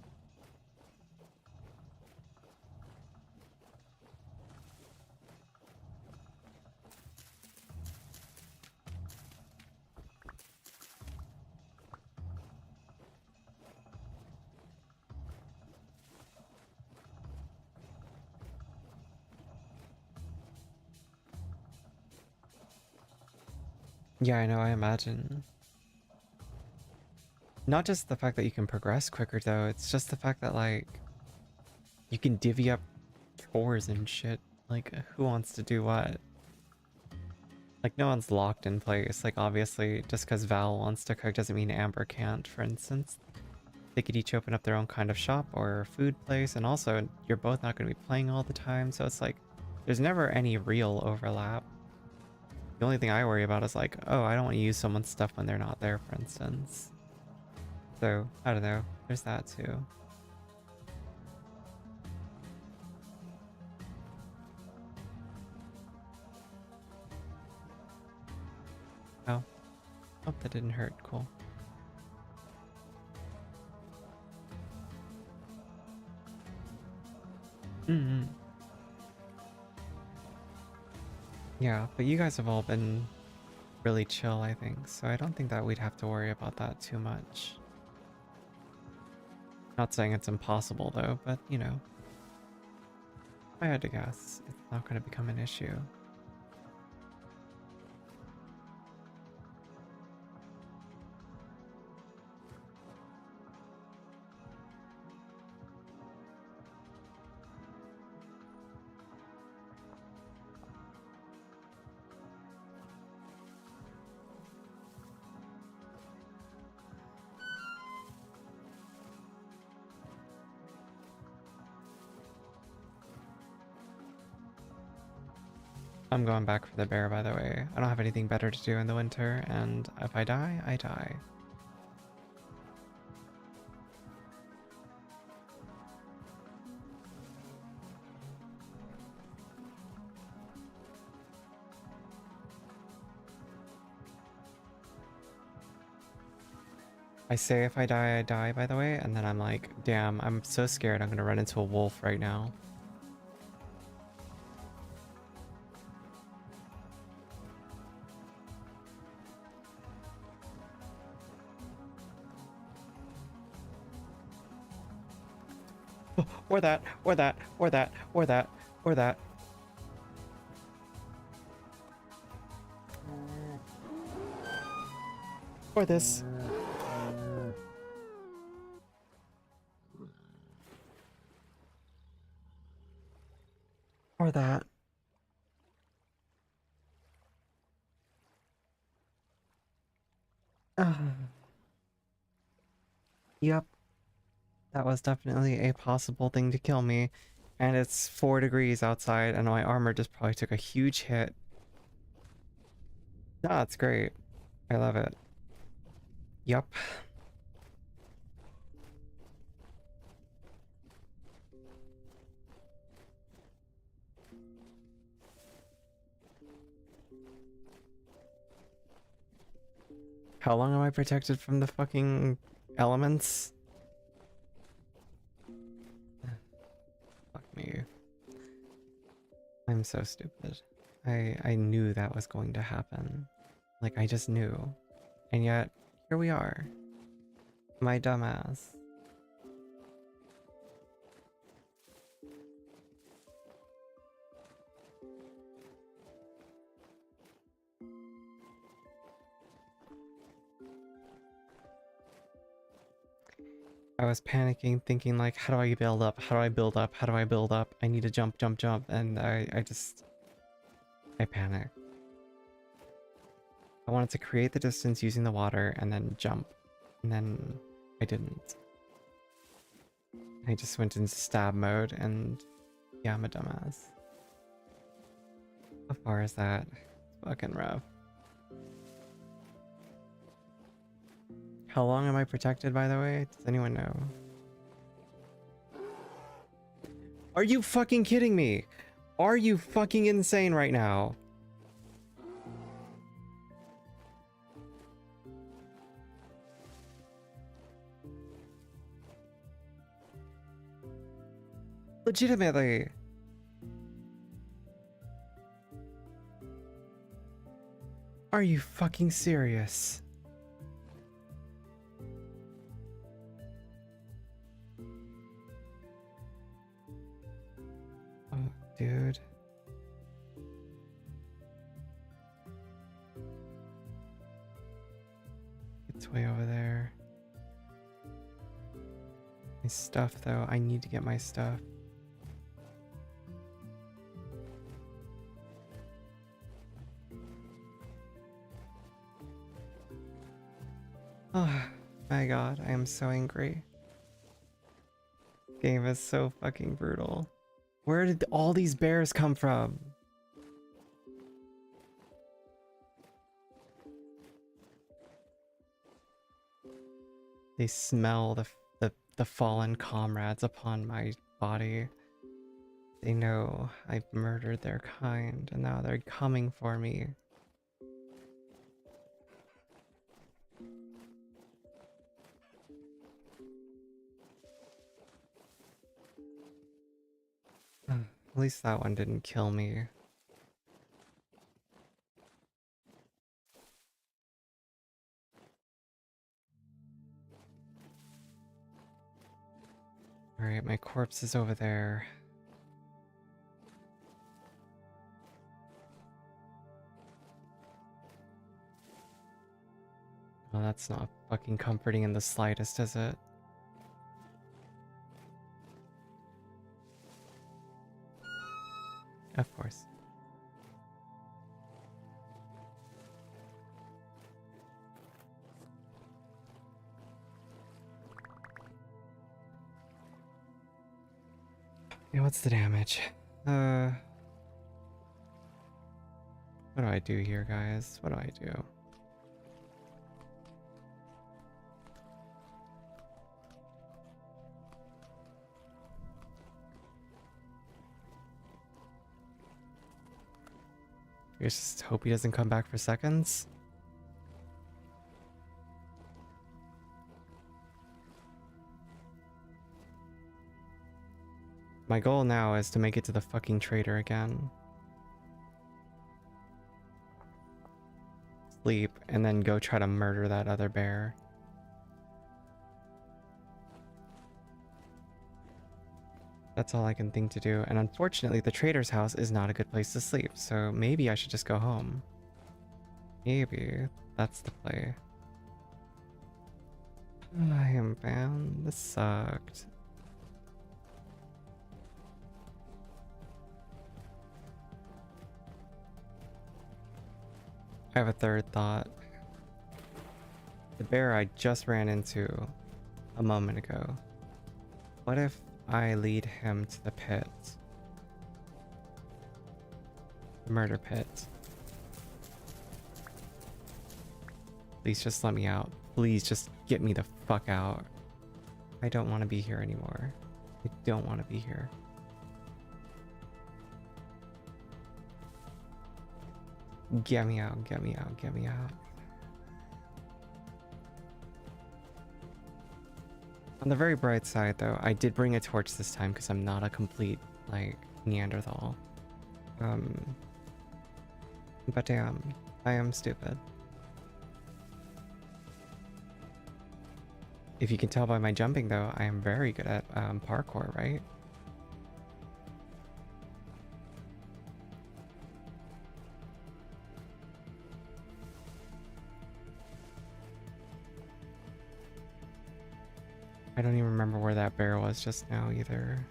Yeah, I know, I imagine. Not just the fact that you can progress quicker, though, it's just the fact that, like, you can divvy up chores and shit. Like, who wants to do what? Like, no one's locked in place. Like, obviously, just because Val wants to cook doesn't mean Amber can't, for instance. They could each open up their own kind of shop or food place, and also, you're both not going to be playing all the time, so it's like, there's never any real overlap. The only thing I worry about is like, oh, I don't want to use someone's stuff when they're not there, for instance. So, I don't know. There's that too. Oh, hope that didn't hurt. Cool. Mm-hmm. Yeah, but you guys have all been really chill, I think, so I don't think that we'd have to worry about that too much. Not saying it's impossible though, but you know, if I had to guess, it's not going to become an issue. I'm going back for the bear, by the way. I don't have anything better to do in the winter, and if I die, I die. I say if I die, I die, by the way, and then I'm like, damn, I'm so scared I'm gonna run into a wolf right now. Or that, or that, or that, or that, or that. Or this. Or that. Yep, that was definitely a possible thing to kill me. And it's 4 degrees outside, and my armor just probably took a huge hit. No, it's great. I love it. Yep. How long am I protected from the fucking elements? Fuck me. I'm so stupid. I knew that was going to happen. Like, I just knew. And yet, here we are. My dumbass. I was panicking, thinking like, how do I build up? How do I build up? How do I build up? I need to jump, jump, jump. And I panicked. I wanted to create the distance using the water and then jump. And then I didn't. I just went into stab mode and yeah, I'm a dumbass. How far is that? It's fucking rough. How long am I protected, by the way? Does anyone know? Are you fucking kidding me? Are you fucking insane right now? Legitimately. Are you fucking serious? Oh, dude. It's way over there. My stuff, though. I need to get my stuff. Oh my god, I am so angry. Game is so fucking brutal. Where did all these bears come from? They smell the fallen comrades upon my body. They know I've murdered their kind, and now they're coming for me. At least that one didn't kill me. Alright, my corpse is over there. Oh, that's not fucking comforting in the slightest, is it? Of course. Yeah, what's the damage? What do I do here, guys? What do I do? I just hope he doesn't come back for seconds. My goal now is to make it to the fucking trader again. Sleep, and then go try to murder that other bear. That's all I can think to do. And unfortunately, the trader's house is not a good place to sleep. So maybe I should just go home. Maybe that's the play. I am bound. This sucked. I have a third thought. The bear I just ran into a moment ago. What if I lead him to the pit? The murder pit. Please just let me out. Please just get me the fuck out. I don't want to be here anymore. I don't want to be here. Get me out, get me out, get me out. On the very bright side, though, I did bring a torch this time because I'm not a complete, like, Neanderthal. But damn, I am stupid. If you can tell by my jumping, though, I am very good at parkour, right? I don't even remember where that bear was just now either.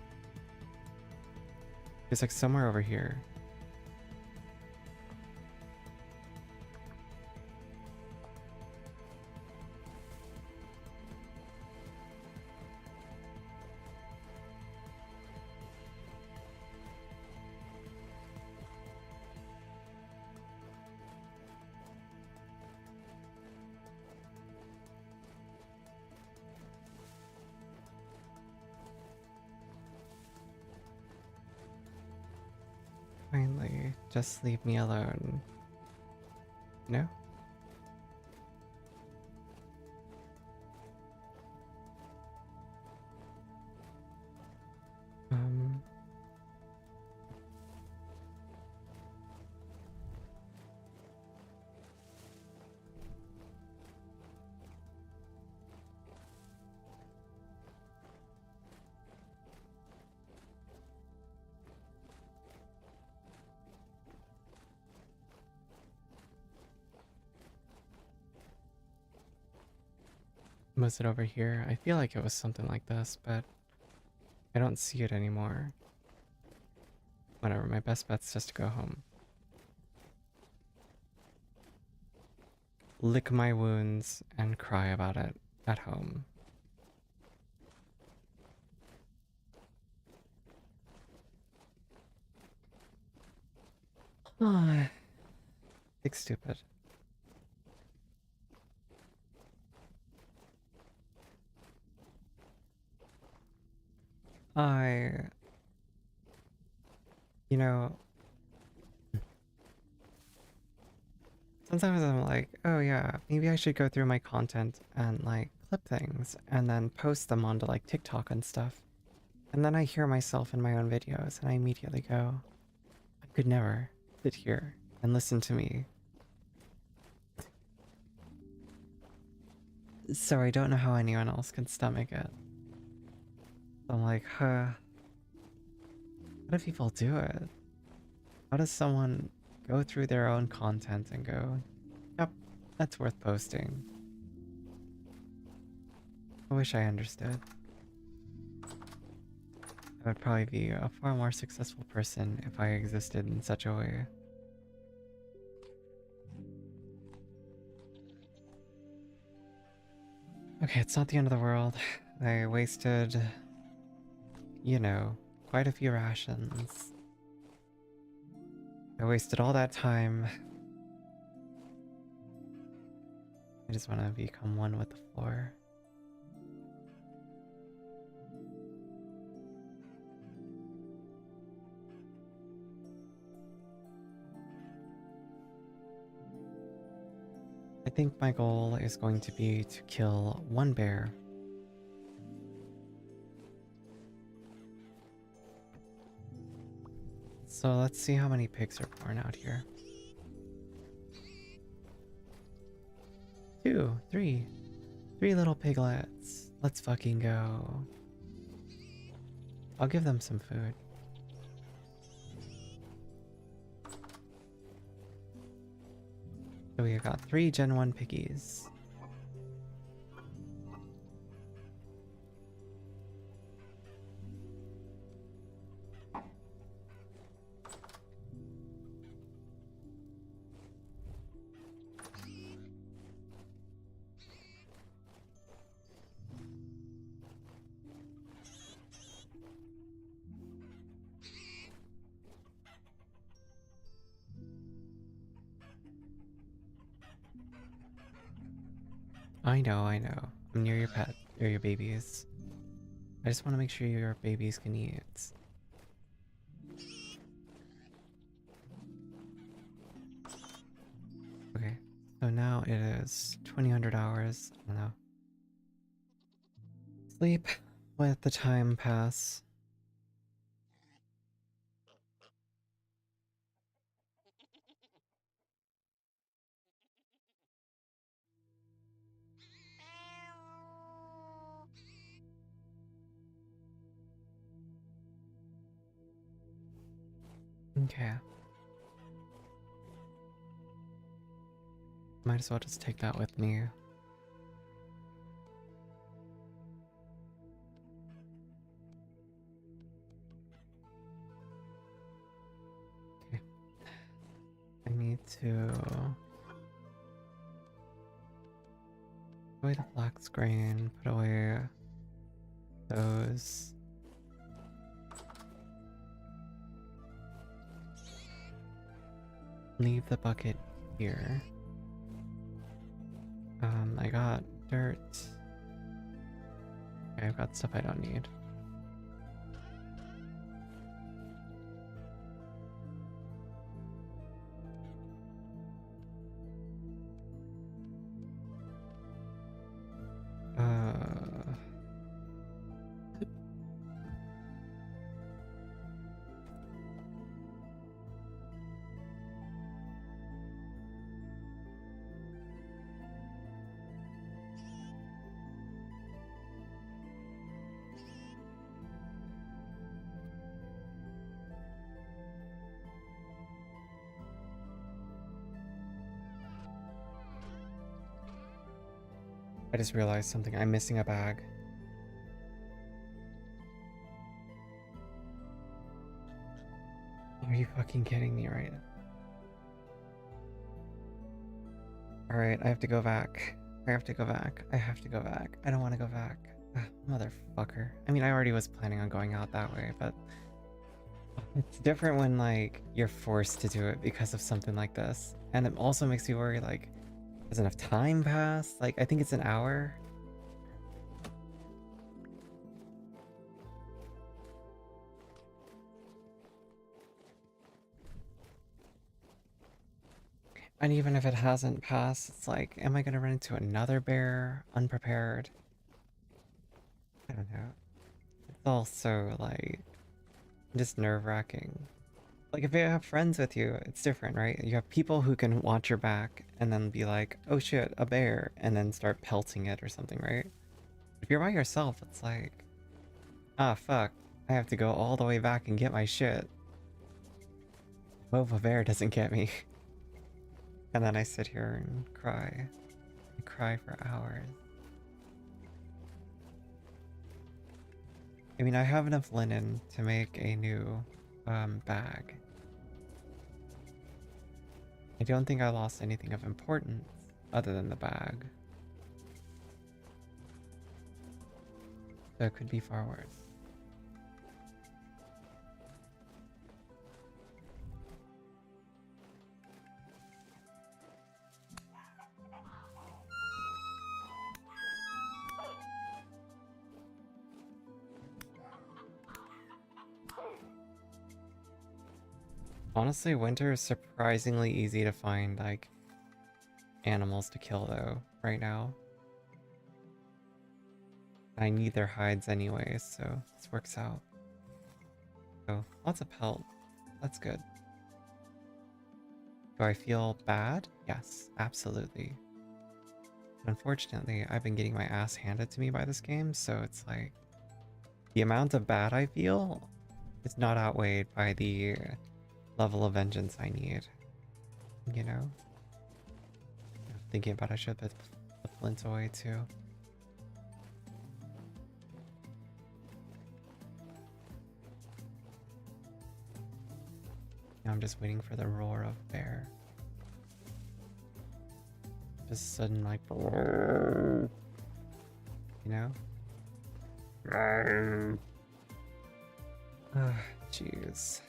It's like somewhere over here. Finally, just leave me alone. No? Um... Was it over here? I feel like it was something like this, but I don't see it anymore. Whatever, my best bet's just to go home. Lick my wounds and cry about it at home. Ah, big stupid. I... You know... Sometimes I'm like, oh yeah, maybe I should go through my content and like clip things and then post them onto like TikTok and stuff. And then I hear myself in my own videos and I immediately go, I could never sit here and listen to me. So I don't know how anyone else can stomach it. I'm like, huh, how do people do it? How does someone go through their own content and go, yep, that's worth posting? I wish I understood. I would probably be a far more successful person if I existed in such a way. Okay, it's not the end of the world. I wasted, you know, quite a few rations. I wasted all that time. I just want to become one with the floor. I think my goal is going to be to kill one bear. So let's see how many pigs are born out here. 2, 3. 3 little piglets. Let's fucking go. I'll give them some food. So we got 3 Gen 1 piggies. I know, I know. I'm near your pet, or your babies. I just want to make sure your babies can eat. Okay, so now it is 2000 hours. I don't know. Sleep. Let the time pass. Okay. Might as well just take that with me. Okay. I need to put away the flax grain, put away those. Leave the bucket here. I got dirt. Okay, I've got stuff I don't need. Uh, I just realized something. I'm missing a bag. Are you fucking kidding me right now? Alright, I have to go back. I have to go back. I have to go back. I don't want to go back. Ugh, motherfucker. I mean, I already was planning on going out that way, but it's different when, like, you're forced to do it because of something like this. And it also makes me worry, like, has enough time passed? Like, I think it's an hour. And even if it hasn't passed, it's like, am I gonna run into another bear unprepared? I don't know. It's also like just nerve-wracking. Like if you have friends with you, it's different, right? You have people who can watch your back and then be like, oh shit, a bear, and then start pelting it or something, right? If you're by yourself, it's like, Ah, fuck. I have to go all the way back and get my shit. Hope a bear doesn't get me. And then I sit here and cry. I cry for hours. I mean, I have enough linen to make a new bag. I don't think I lost anything of importance other than the bag. So it could be far worse. Honestly, winter is surprisingly easy to find, like, animals to kill, though, right now. I need their hides anyways, so this works out. Oh, lots of pelt. That's good. Do I feel bad? Yes, absolutely. Unfortunately, I've been getting my ass handed to me by this game, so it's like... the amount of bad I feel is not outweighed by the level of vengeance I need. You know? Thinking about I should put the flint away too. Now I'm just waiting for the roar of bear. Just sudden like, you know? Ah, jeez.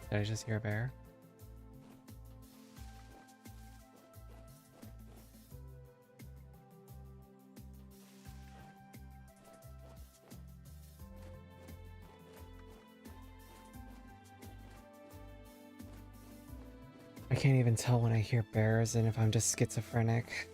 Did I just hear a bear? I can't even tell when I hear bears and if I'm just schizophrenic.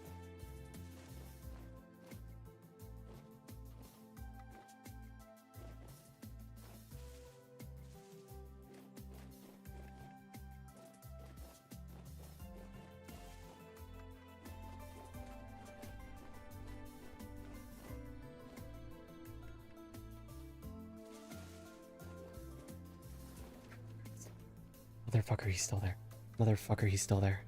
Motherfucker, he's still there. Motherfucker, he's still there.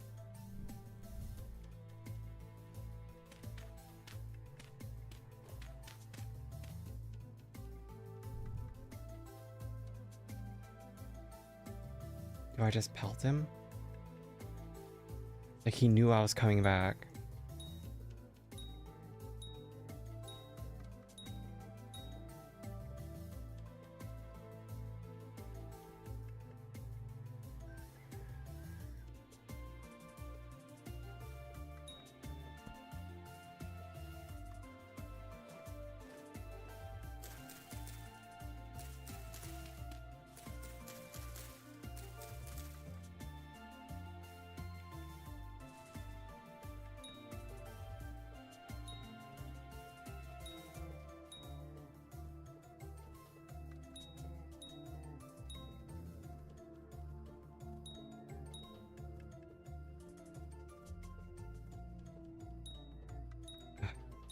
Do I just pelt him? Like he knew I was coming back.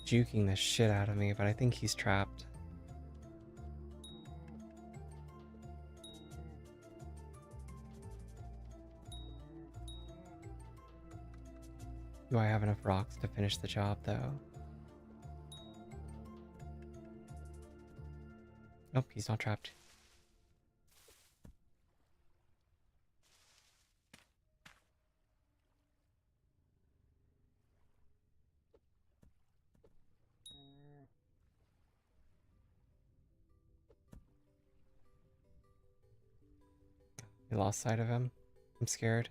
Juking the shit out of me, but I think he's trapped. Do I have enough rocks to finish the job, though? Nope, he's not trapped. I lost sight of him. I'm scared.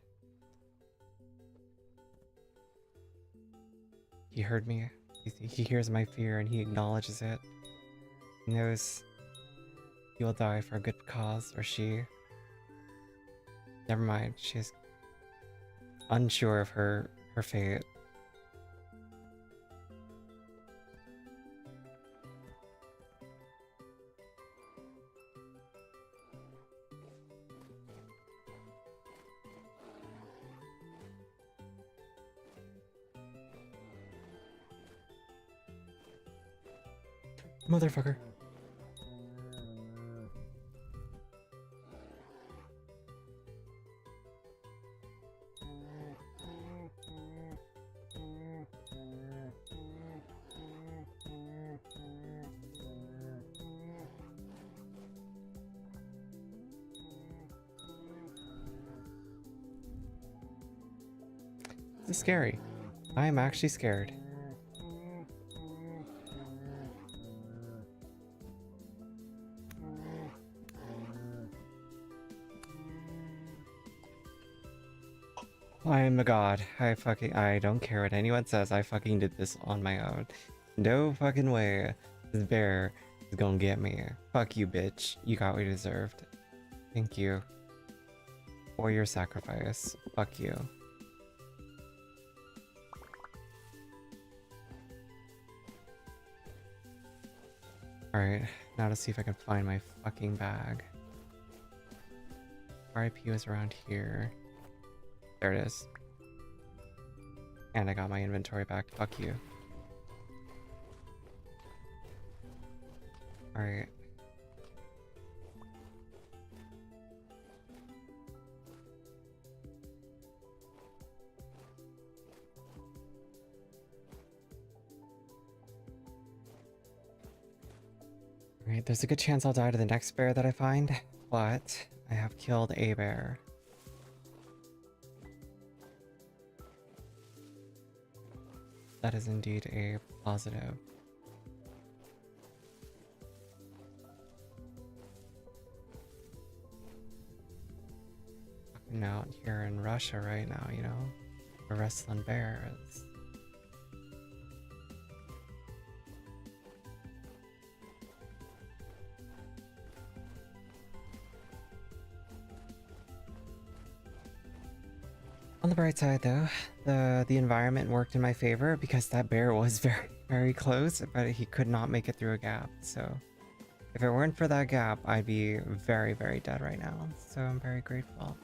He heard me. He hears my fear and he acknowledges it. He knows he will die for a good cause, or she. Never mind, she's unsure of her fate. Motherfucker. This is scary. I am actually scared. I am a god. I don't care what anyone says. I fucking did this on my own. No fucking way. This bear is gonna get me. Fuck you, bitch. You got what you deserved. Thank you. For your sacrifice. Fuck you. Alright, now to see if I can find my fucking bag. RIP was around here. There it is. And I got my inventory back. Fuck you. Alright. Alright, there's a good chance I'll die to the next bear that I find, but I have killed a bear. That is indeed a positive. Fucking out here in Russia right now, you know? We're wrestling bears. On the bright side though, the environment worked in my favor because that bear was very close, but he could not make it through a gap. So if it weren't for that gap, I'd be very dead right now. So I'm very grateful.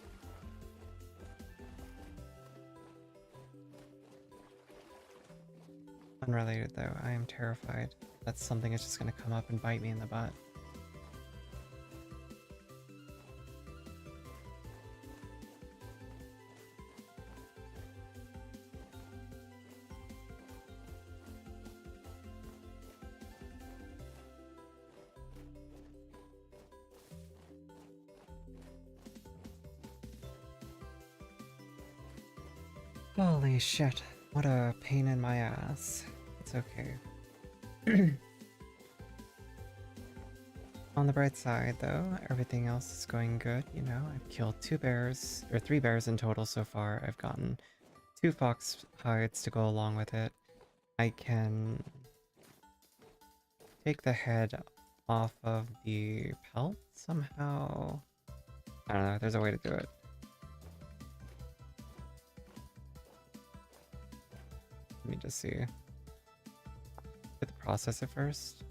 Unrelated though, I am terrified that something is just gonna come up and bite me in the butt. Holy shit, what a pain in my ass. It's okay. On the bright side though, everything else is going good, you know. I've killed 2 bears, or 3 bears in total so far. I've gotten 2 fox hides to go along with it. I can take the head off of the pelt somehow. I don't know, there's a way to do it. Let me just see. Get the processor first.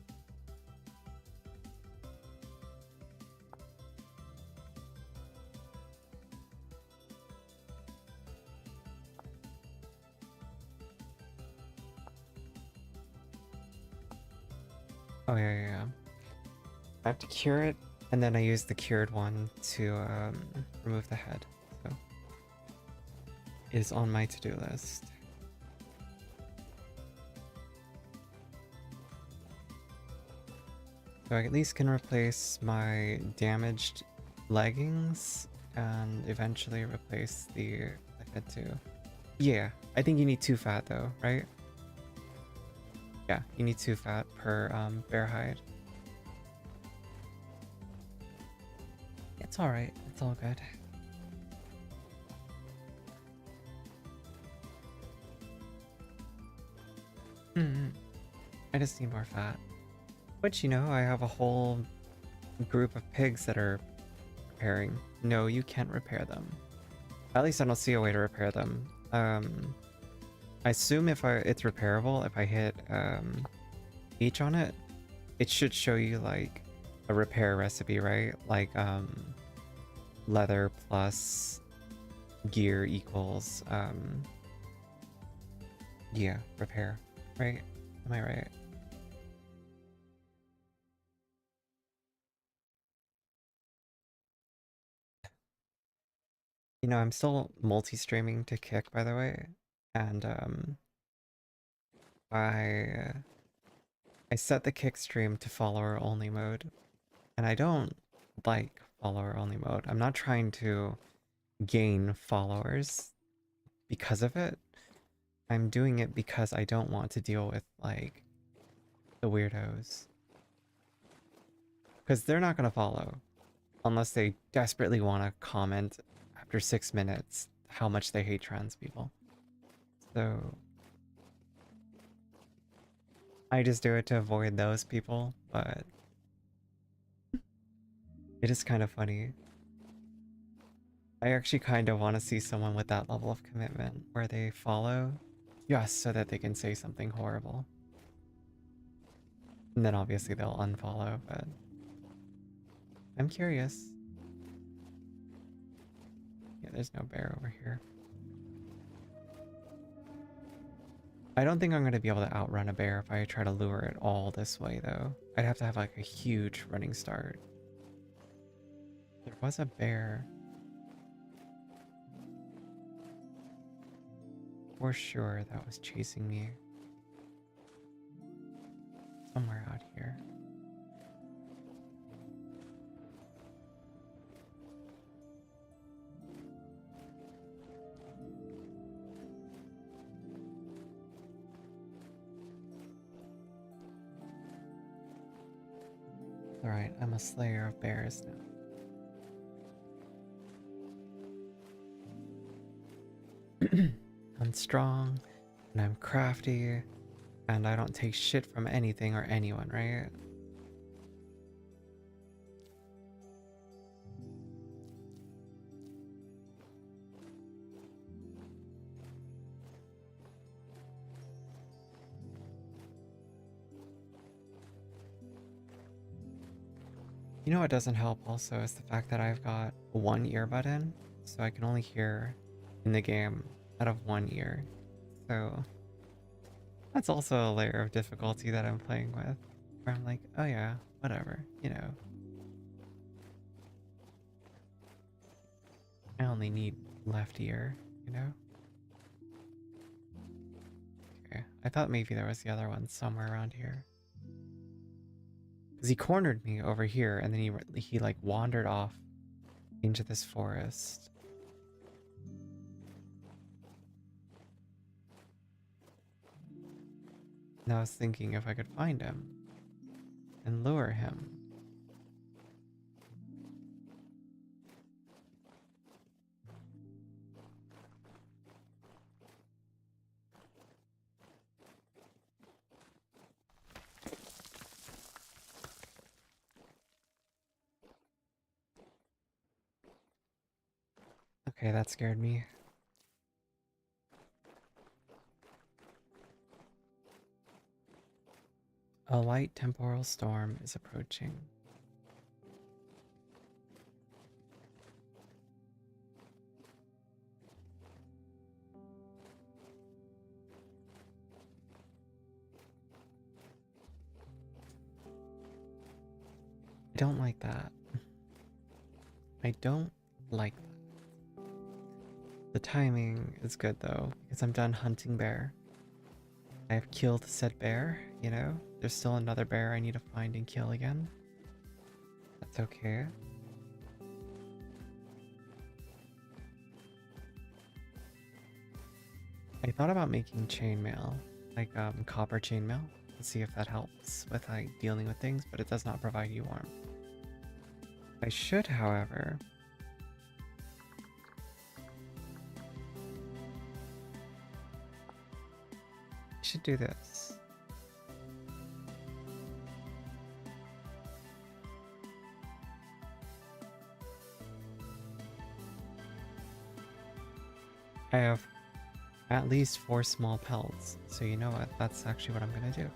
Oh yeah. I have to cure it, and then I use the cured one to remove the head. So it is on my to-do list. So I at least can replace my damaged leggings and eventually replace the head too. Yeah, I think you need 2 fat though, right? Yeah, you need 2 fat per bear hide. It's alright, it's all good. I just need more fat. Which, you know, I have a whole group of pigs that are repairing. No, you can't repair them. At least I don't see a way to repair them. I assume if it's repairable, if I hit H on it, it should show you like a repair recipe, right? Like leather plus gear equals yeah, repair, right? Am I right? You know, I'm still multi-streaming to Kick, by the way, and I I set the Kick stream to follower only mode, and I don't like follower only mode. I'm not trying to gain followers because of it. I'm doing it because I don't want to deal with like the weirdos. Because they're not gonna follow unless they desperately want to comment after 6 minutes how much they hate trans people. So I just do it to avoid those people, but it is kind of funny. I actually kind of want to see someone with that level of commitment where they follow just so that they can say something horrible. And then obviously they'll unfollow, but I'm curious. Yeah, there's no bear over here. I don't think I'm going to be able to outrun a bear if I try to lure it all this way, though. I'd have to have like a huge running start. There was a bear. For sure that was chasing me. Somewhere out here. Alright, I'm a slayer of bears now. I'm strong, and I'm crafty, and I don't take shit from anything or anyone, right? You know what doesn't help also is the fact that I've got one earbud in, so I can only hear in the game out of one ear. So that's also a layer of difficulty that I'm playing with. Where I'm like, oh yeah, whatever, you know. I only need left ear, you know? Okay, I thought maybe there was the other one somewhere around here. Because he cornered me over here, and then he like wandered off into this forest. And I was thinking if I could find him and lure him. Okay, that scared me. A light temporal storm is approaching. I don't like that. I don't like that. The timing is good though, because I'm done hunting bear. I have killed said bear, you know? There's still another bear I need to find and kill again. That's okay. I thought about making chainmail, like copper chainmail, to see if that helps with like dealing with things, but it does not provide you warmth. I should, however, do this. I have at least 4 small pelts, so you know what? That's actually what I'm gonna do.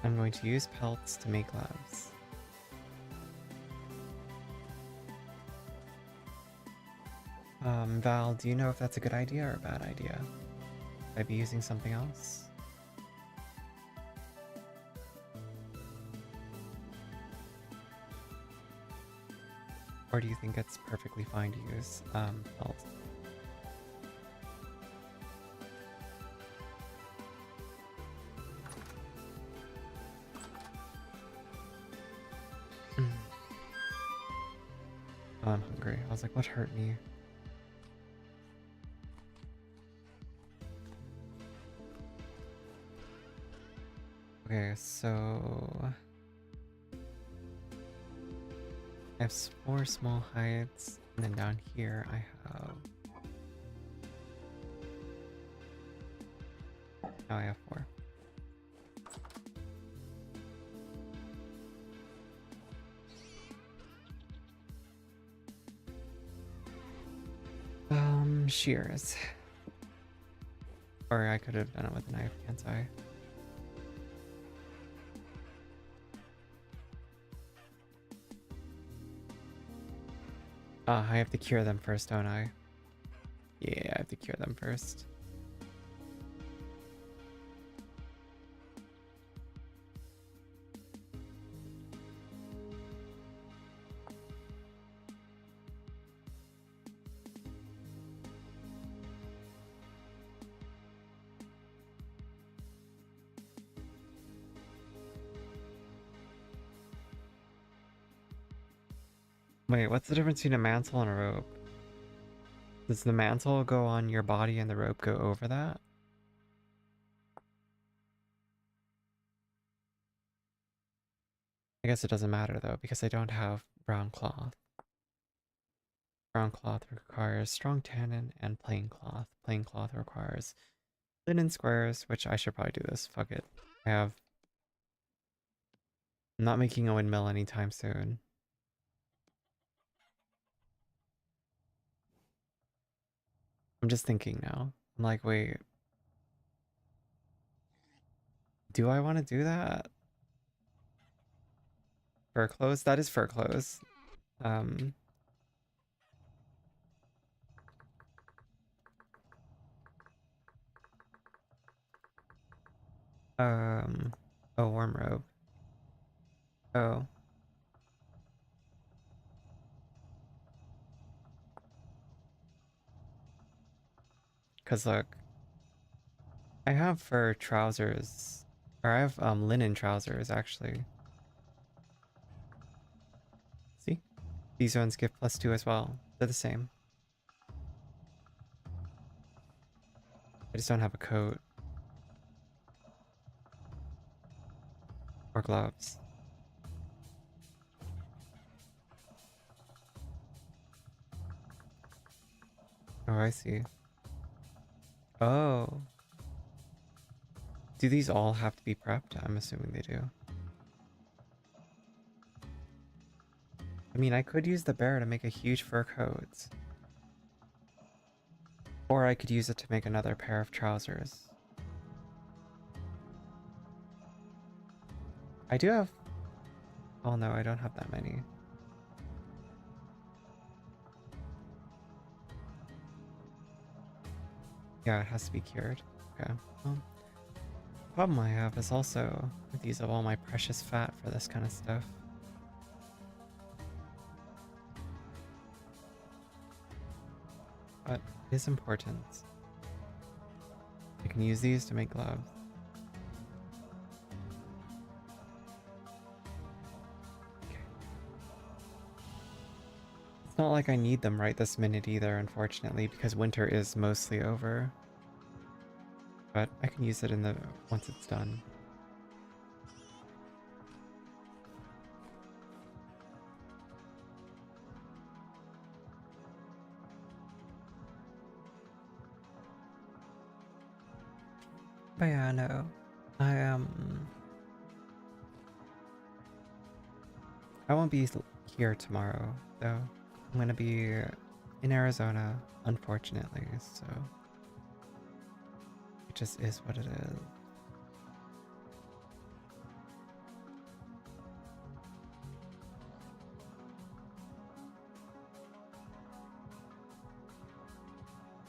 I'm going to use pelts to make labs. Val, do you know if that's a good idea or a bad idea? Should I be using something else? Or do you think it's perfectly fine to use felt? Mm. Oh, I'm hungry. I was like, what hurt me? Okay, so I have 4 small hides, and then down here I have. Now I have 4. Shears. Or I could have done it with a knife, can't I? I have to cure them first, don't I? Yeah, I have to cure them first. Wait, what's the difference between a mantle and a rope? Does the mantle go on your body and the rope go over that? I guess it doesn't matter though, because I don't have brown cloth. Brown cloth requires strong tannin and plain cloth. Plain cloth requires linen squares, which I should probably do this. Fuck it. I'm not making a windmill anytime soon. I'm just thinking now. I'm like, wait, do I want to do that? Fur clothes? That is fur clothes. Um, um, oh, warm robe. Oh, because look, I have fur trousers, or I have linen trousers actually. See? These ones give +2 as well. They're the same. I just don't have a coat or gloves. Oh, I see. Oh. Do these all have to be prepped? I'm assuming they do. I mean, I could use the bear to make a huge fur coat. Or I could use it to make another pair of trousers. I do have... Oh no, I don't have that many. Yeah, it has to be cured. Okay. Well, the problem I have is also with use of all my precious fat for this kind of stuff. But it is important. I can use these to make gloves. Okay. It's not like I need them right this minute either, unfortunately, because winter is mostly over. But I can use it in the once it's done. But yeah, no. I won't be here tomorrow, though. I'm gonna be in Arizona, unfortunately, so it just is what it is.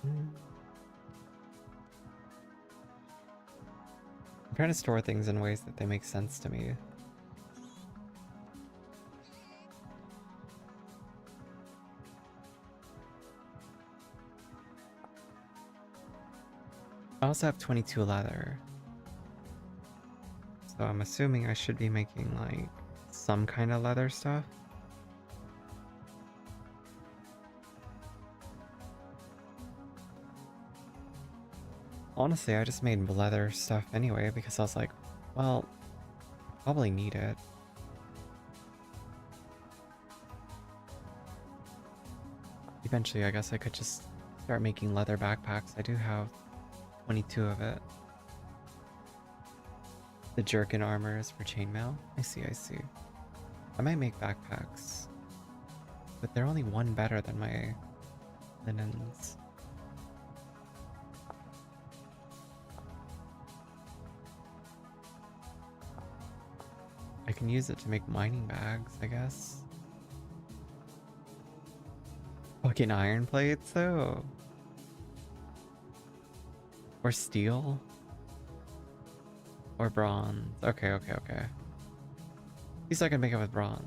Mm. I'm trying to store things in ways that they make sense to me. I also have 22 leather. So I'm assuming I should be making like some kind of leather stuff. Honestly, I just made leather stuff anyway because I was like, well, probably need it. Eventually, I guess I could just start making leather backpacks. I do have 22 of it. The jerkin armor is for chainmail. I see, I see. I might make backpacks, but they're only one better than my linens. I can use it to make mining bags, I guess. Fucking iron plates, though. Or steel. Or bronze. Okay, okay, okay. At least I can make it with bronze.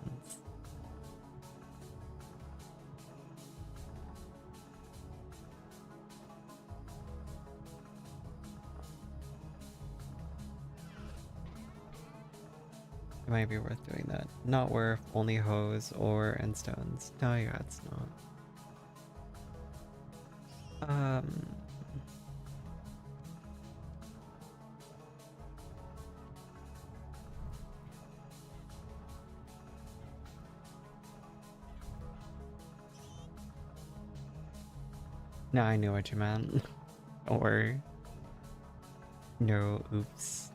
It might be worth doing that. Not worth only hose or end stones. No, yeah, it's not. No, I knew what you meant. Don't worry. No, oops.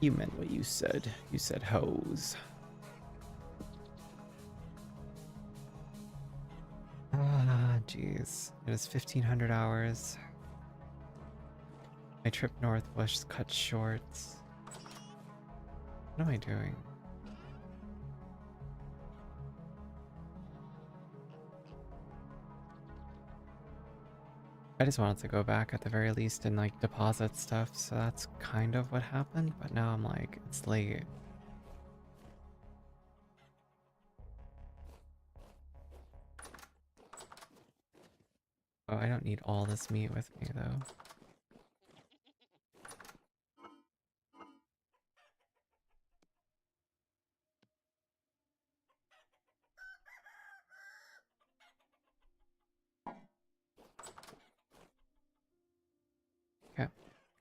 You meant what you said. You said hose. Ah, jeez. It is 1500 hours. My trip north was cut short. What am I doing? I just wanted to go back at the very least and like deposit stuff, so that's kind of what happened, but now I'm like, it's late. Oh, I don't need all this meat with me though.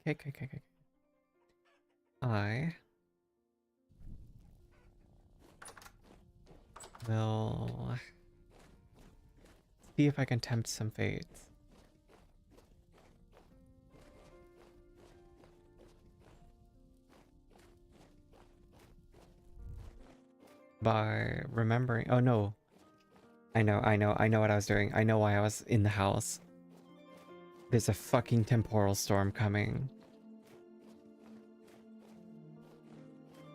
Okay. Okay. I will see if I can tempt some fates. By remembering. Oh no. I know what I was doing. I know why I was in the house. There's a fucking temporal storm coming.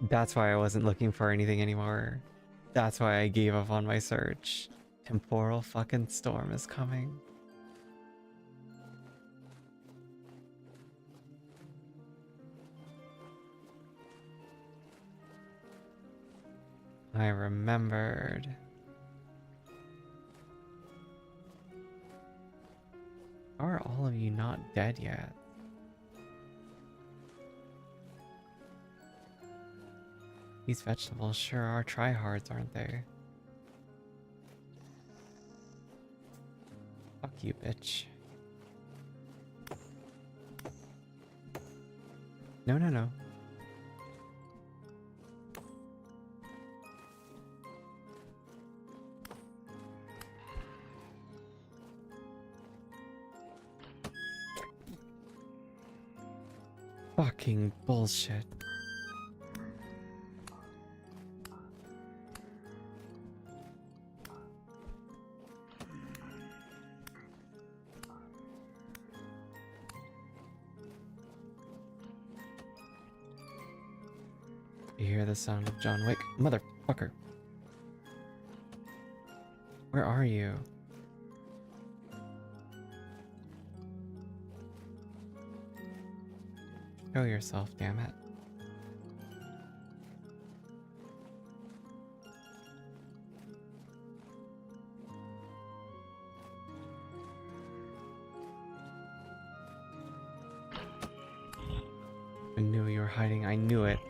That's why I wasn't looking for anything anymore. That's why I gave up on my search. Temporal fucking storm is coming. I remembered. How are all of you not dead yet? These vegetables sure are tryhards, aren't they? Fuck you, bitch. No. Fucking bullshit. You hear the sound of John Wick? Motherfucker. Where are you? Show yourself, damn it. were hiding. I knew it.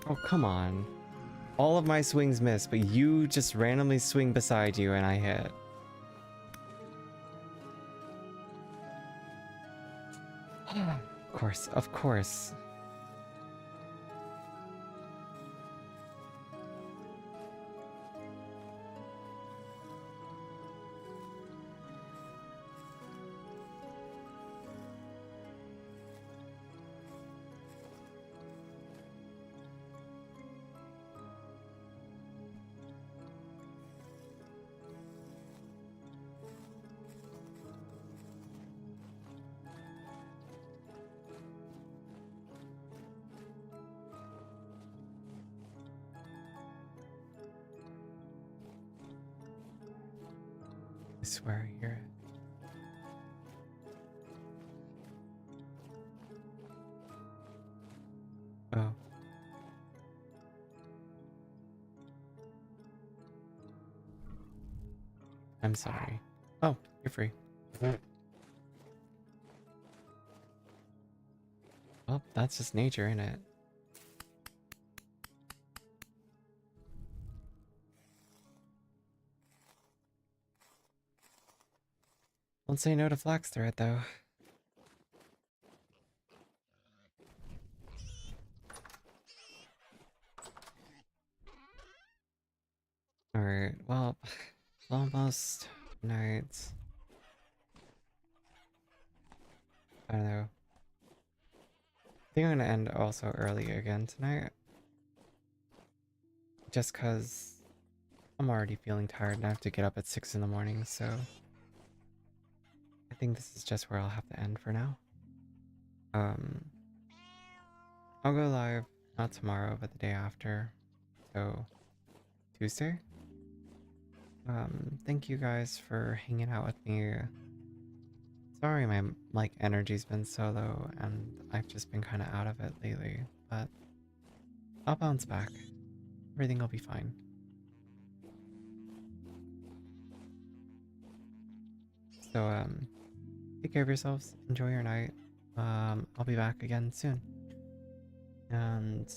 Oh, come on. All of my swings miss, but you just randomly swing beside you and I hit. Of course, of course. I swear I hear it. Oh. I'm sorry. Oh, you're free. Well, that's just nature, isn't it? Don't say no to flax thread, though. Alright, well, it's almost night. I don't know. I think I'm gonna end also early again tonight. Just cause I'm already feeling tired and I have to get up at 6 in the morning, so I think this is just where I'll have to end for now. I'll go live not tomorrow, but the day after. So Tuesday. Thank you guys for hanging out with me. Sorry my energy's been so low and I've just been kind of out of it lately, but I'll bounce back. Everything will be fine. So take care of yourselves, enjoy your night. I'll be back again soon. And